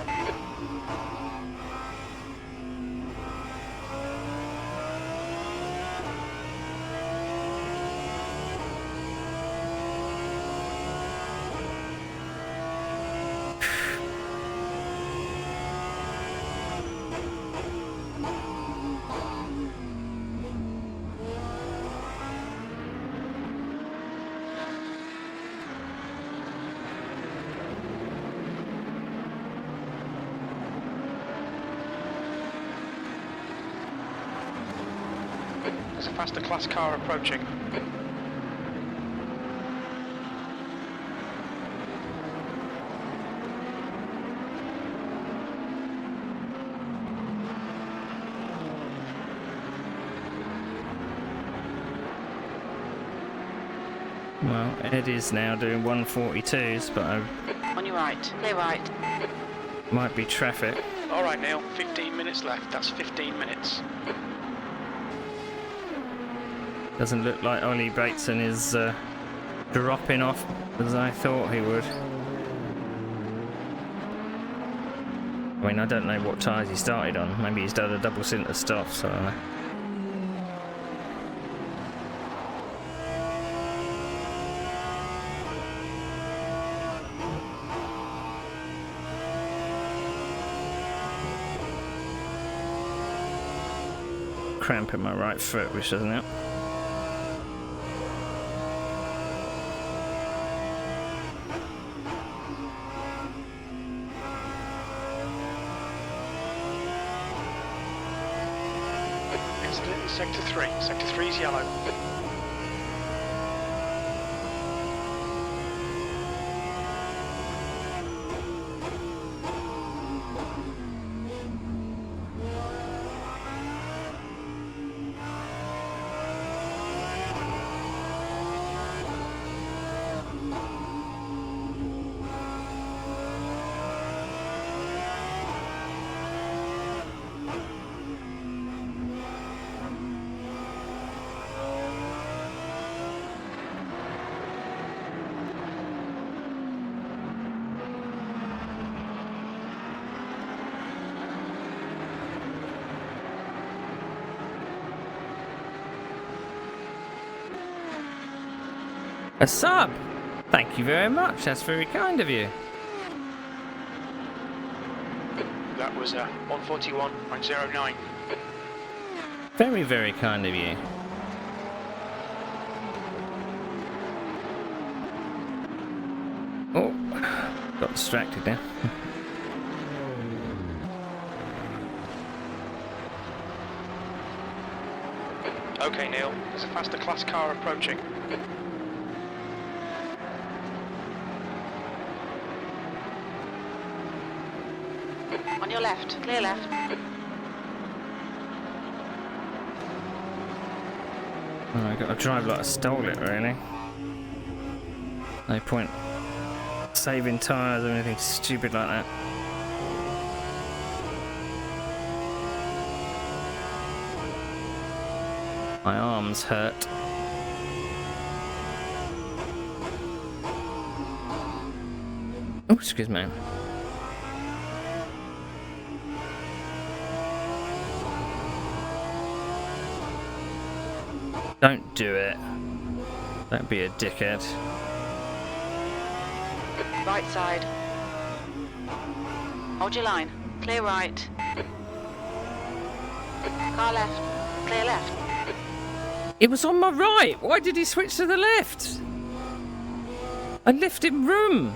There's a faster class car approaching. Well, Ed is now doing 142s, but I On your right. Clear right. might be traffic. All right, Neil. 15 minutes left. That's 15 minutes. Doesn't look like Ollie Bateson is dropping off as I thought he would. I mean, I don't know what tyres he started on. Maybe he's done a double cinter stop, so... cramp in my right foot, which doesn't help. Incident in Sector 3. Sector 3 is yellow. A sub! Thank you very much, that's very kind of you. That was 141.09. Very, very kind of you. Oh, got distracted there. Okay, Neil, there's a faster class car approaching. On your left, clear left. Oh, I got to drive like I stole it, really. No point saving tyres or anything stupid like that. My arms hurt. Oh, excuse me. Don't do it. Don't be a dickhead. Right side. Hold your line. Clear right. Car left. Clear left. It was on my right. Why did he switch to the left? I left him room.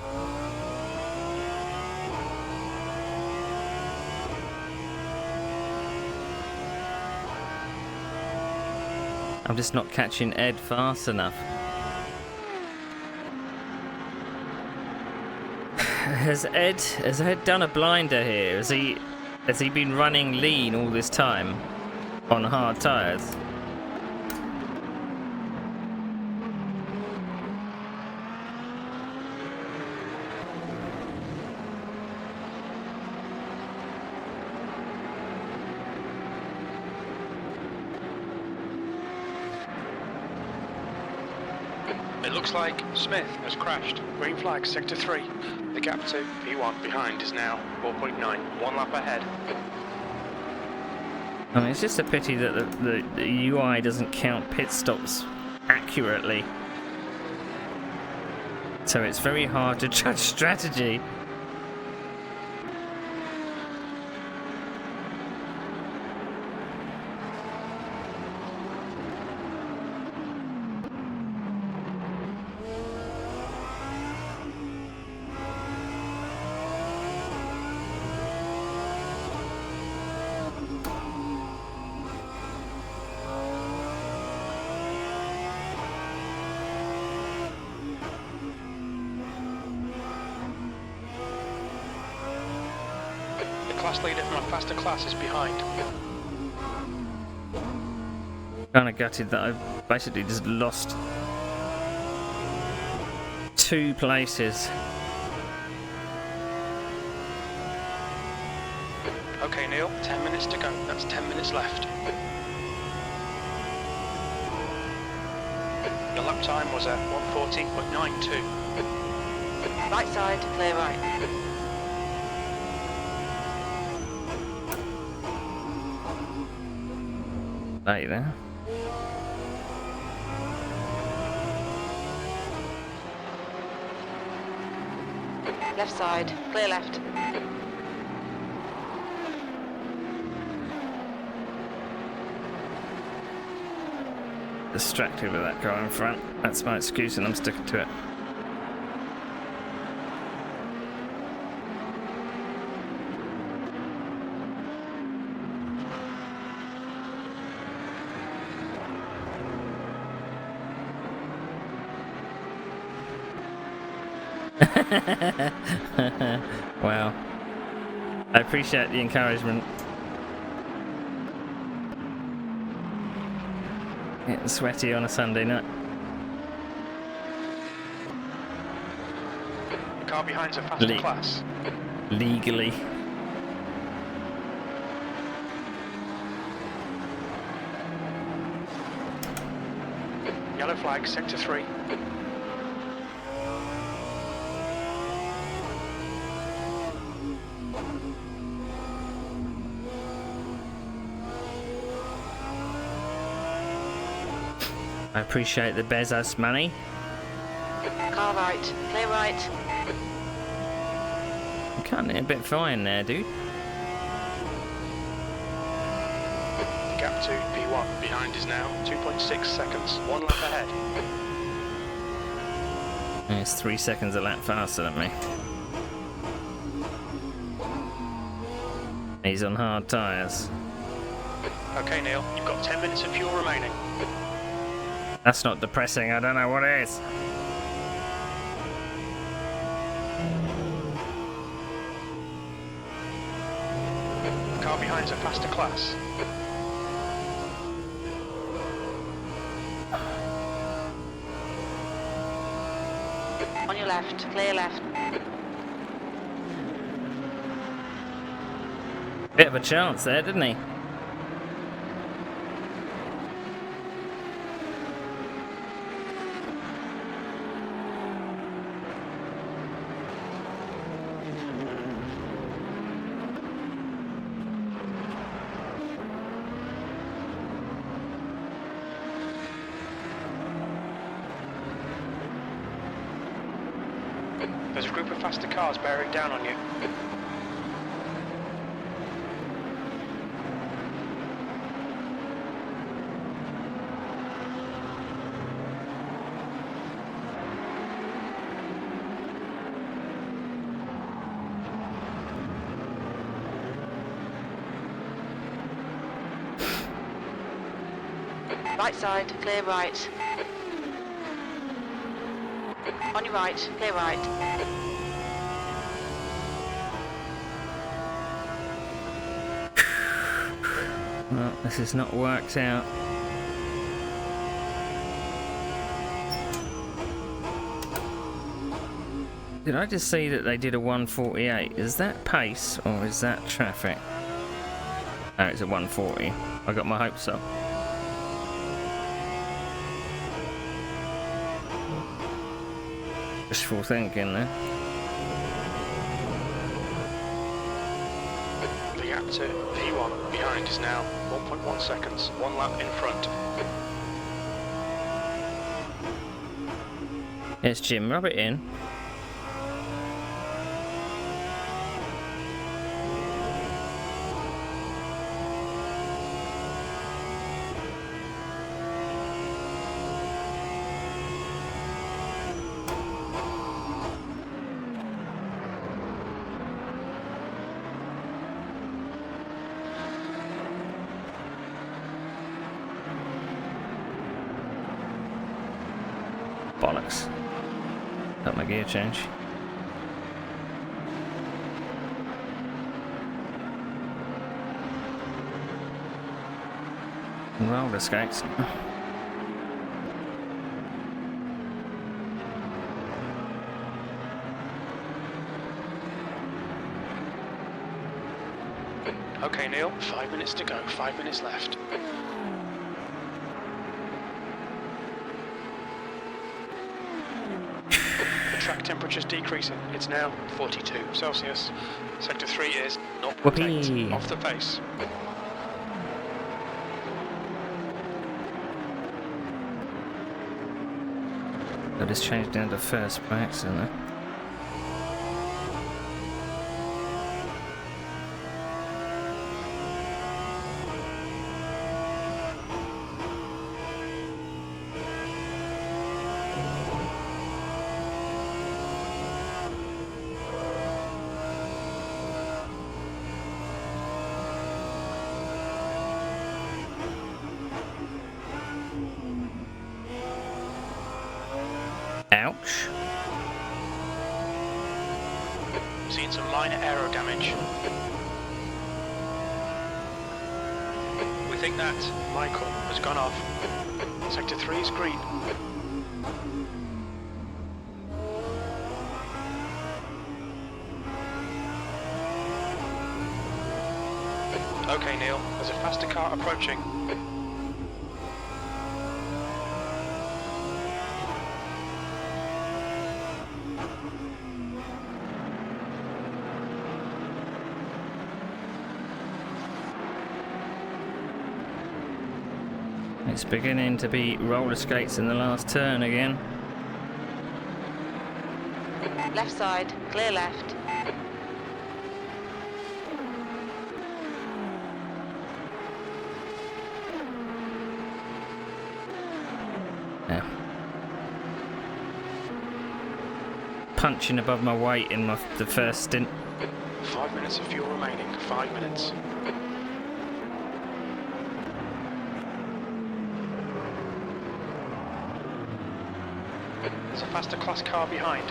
I'm just not catching Ed fast enough. Has Ed done a blinder here? Has he been running lean all this time on hard tyres? It looks like Smith has crashed. Green flag, sector 3. The gap to P1 behind is now 4.9. One lap ahead. I mean, it's just a pity that the UI doesn't count pit stops accurately. So it's very hard to judge strategy. Class leader from a faster class is behind. Kind of gutted that I basically just lost 2 places. Okay, Neil, 10 minutes to go. That's 10 minutes left. Your lap time was at 1:40.92. Right side, clear right. Hey there. Left side, clear left. Distracted with that car in front. That's my excuse and I'm sticking to it. Wow. I appreciate the encouragement. Getting sweaty on a Sunday night. The car behind's a faster class. Legally. Yellow flag, sector 3. I appreciate the Bezos money. car right, clear right. I'm cutting it a bit fine there, dude. Gap to P1 behind is now 2.6 seconds. 1 lap ahead. And it's 3 seconds a lap faster than me. He's on hard tyres. Okay, Neil, you've got 10 minutes of fuel remaining. That's not depressing, I don't know what it is. The car behind's a faster class. On your left, clear left. Bit of a chance there, didn't he? There's a group of faster cars bearing down on you. Right side, clear right. On your right, clear right. Well, this has not worked out. Did I just see that they did a 148? Is that pace or is that traffic? Oh, it's a 140. I got my hopes up. Wishful thinking there. The gap to P1 behind is now 1.1 seconds. 1 lap in front. Yes, Jim, rub it in. Bollocks. Got my gear change. And roller skates. Okay, Neil, 5 minutes to go. 5 minutes left. Track temperature's decreasing. It's now 42 Celsius. Sector 3 is 0.8 Whoopee. off the pace. I just changed down to first by accident there. Ouch. Seen some minor aero damage. We think that Michael has gone off. Sector 3 is green. Okay, Neil, there's a faster car approaching. It's beginning to be roller skates in the last turn again. Left side, clear left. Yeah. Punching above my weight in the first stint. 5 minutes of fuel remaining. 5 minutes. There's a faster class car behind.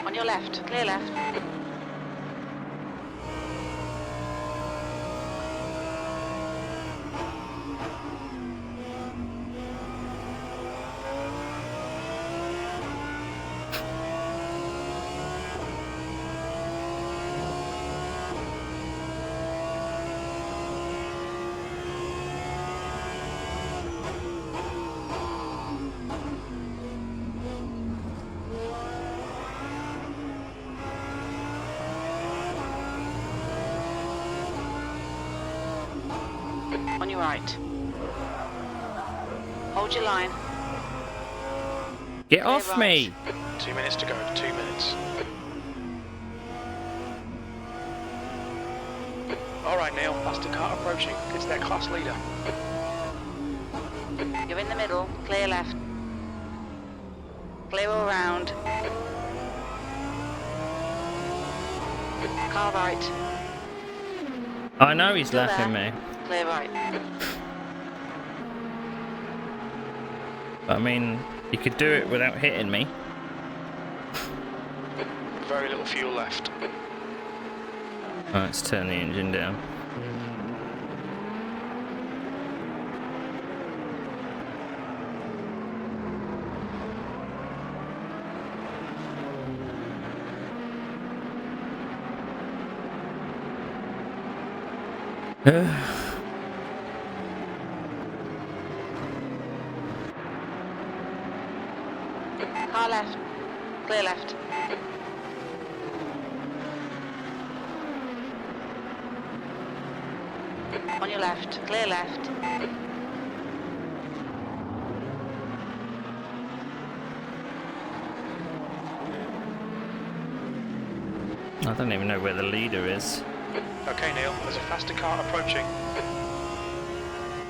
On your left, clear left. On your right. Hold your line. Get Clear off right. me! 2 minutes to go. 2 minutes. All right, Neil. Faster car approaching. It's their class leader. You're in the middle, clear left. Clear all round. Car right, I know he's Still laughing there. me. clear right. I mean, you could do it without hitting me. Very little fuel left. Right, let's turn the engine down. Car left, clear left. On your left, clear left. I don't even know where the leader is. Okay, Neil. There's a faster car approaching.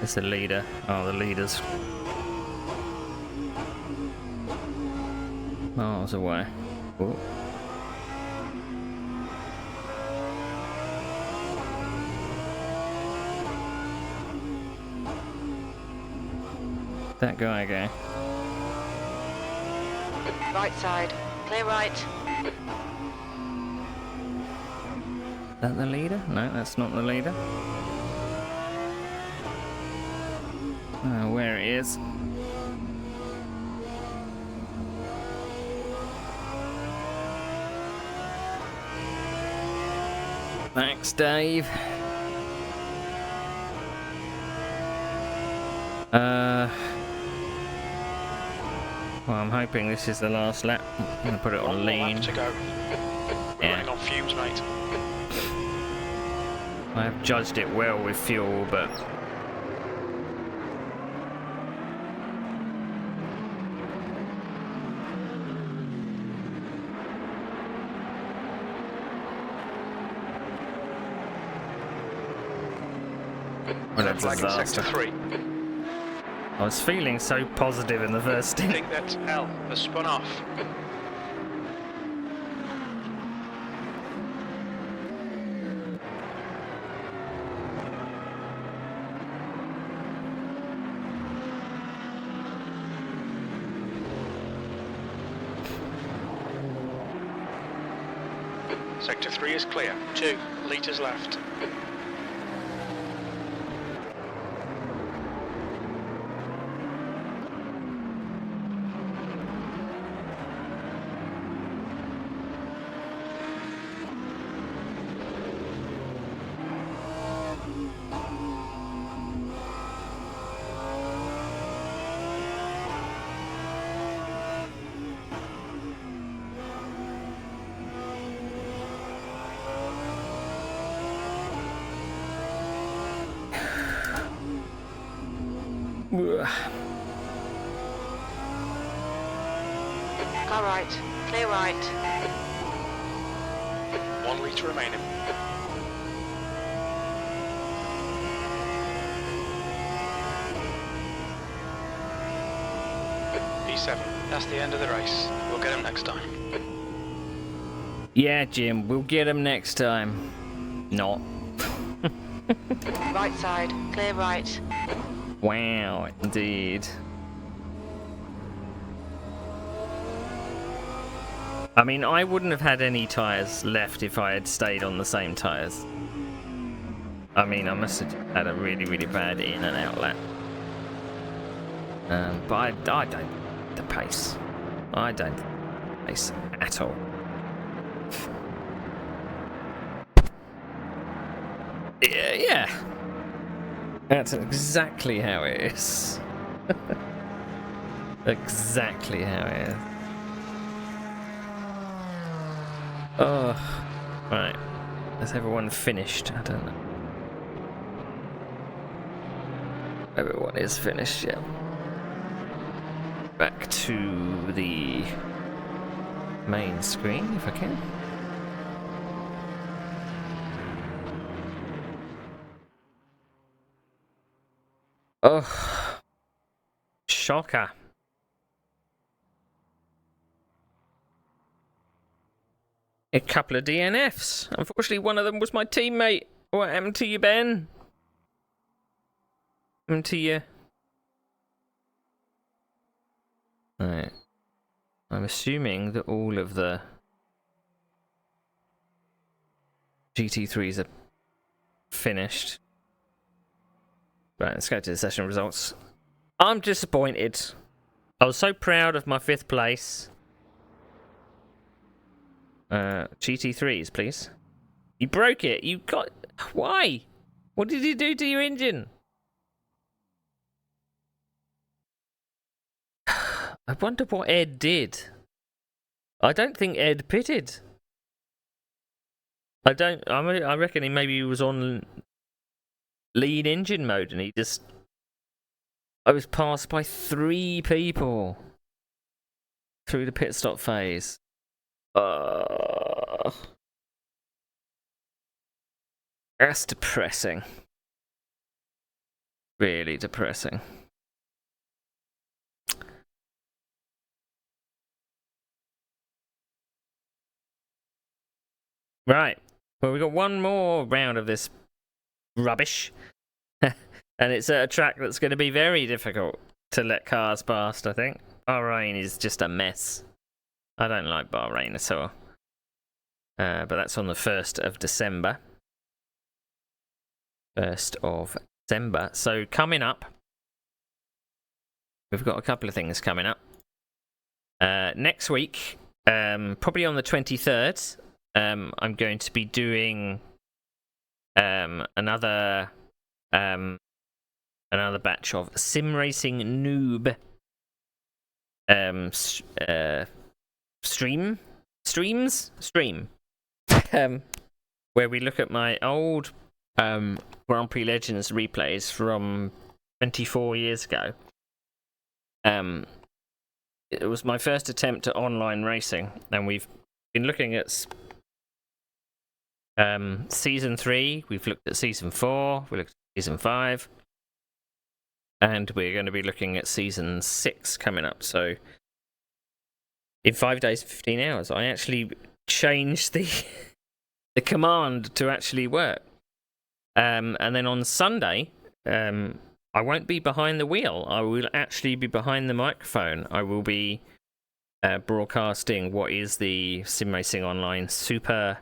It's the leader. Oh, the leader's miles away. Oh. That guy again. Right side, clear right. That the leader? No, that's not the leader. Where it is. Thanks, Dave. Well, I'm hoping this is the last lap. I'm gonna put it on One more lean. lap to go. We're Yeah. running on fumes, mate. I have judged it well with fuel, but what a They're flagging disaster. sector 3. I was feeling so positive in the first I stint. think that L has spun off. Sector 3 is clear. 2 litres left. Car right, clear right. 1 litre remaining. P7, that's the end of the race. We'll get him next time. Yeah, Jim, we'll get him next time. Not. Right side, clear right. Wow, indeed. I mean, I wouldn't have had any tyres left if I had stayed on the same tyres. I mean, I must have had a really, really bad in and out lap. But I don't the pace. I don't pace at all. Yeah. That's exactly how it is. Exactly how it is. Oh, right. Has everyone finished? I don't know. Everyone is finished, yeah. Back to the main screen, if I can. Oh, shocker. A couple of DNFs. Unfortunately, one of them was my teammate. What happened to you, Ben? What happened to you? Right. I'm assuming that all of the GT3s are finished. Right, let's go to the session results. I'm disappointed. I was so proud of my 5th place. GT3s, please. You broke it. You got... Why? What did you do to your engine? I wonder what Ed did. I don't think Ed pitted. I reckon he was on lean engine mode and he just... I was passed by 3 people through the pit stop phase. That's depressing. Really depressing. Right. Well, we've got one more round of this rubbish. And it's a track that's going to be very difficult to let cars past, I think. Bahrain is just a mess. I don't like Bahrain at all. But that's on the 1st of December. 1st of December. So coming up, we've got a couple of things coming up. Next week, probably on the 23rd, I'm going to be doing another batch of sim racing noob stream where we look at my old Grand Prix Legends replays from 24 years ago. It was my first attempt at online racing, and we've been looking at season 3, we've looked at season 4, we looked at season 5, and we're going to be looking at season 6 coming up. So in 5 days, 15 hours, I actually changed the command to actually work. And then on Sunday, I won't be behind the wheel. I will actually be behind the microphone. I will be broadcasting what is the Sim Racing Online Super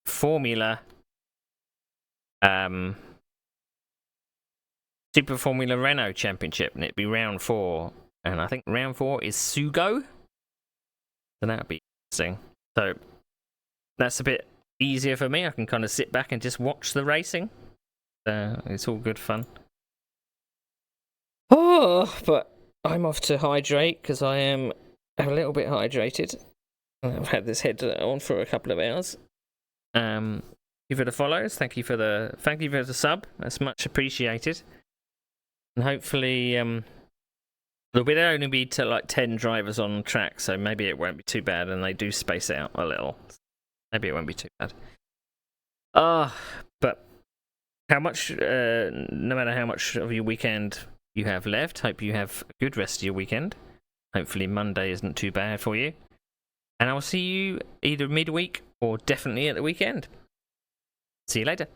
Formula Super Formula Renault Championship, and it'd be round 4, and I think round 4 is Sugo, so that'd be interesting. So that's a bit easier for me. I can kind of sit back and just watch the racing. It's all good fun. Oh, but I'm off to hydrate because I am a little bit hydrated. I've had this headset on for a couple of hours. Thank you for the follows. Thank you for the sub. That's much appreciated. And hopefully, there'll only be to like 10 drivers on track, so maybe it won't be too bad, and they do space it out a little. Maybe it won't be too bad. But how much, no matter how much of your weekend you have left, hope you have a good rest of your weekend. Hopefully Monday isn't too bad for you. And I'll see you either midweek or definitely at the weekend. See you later.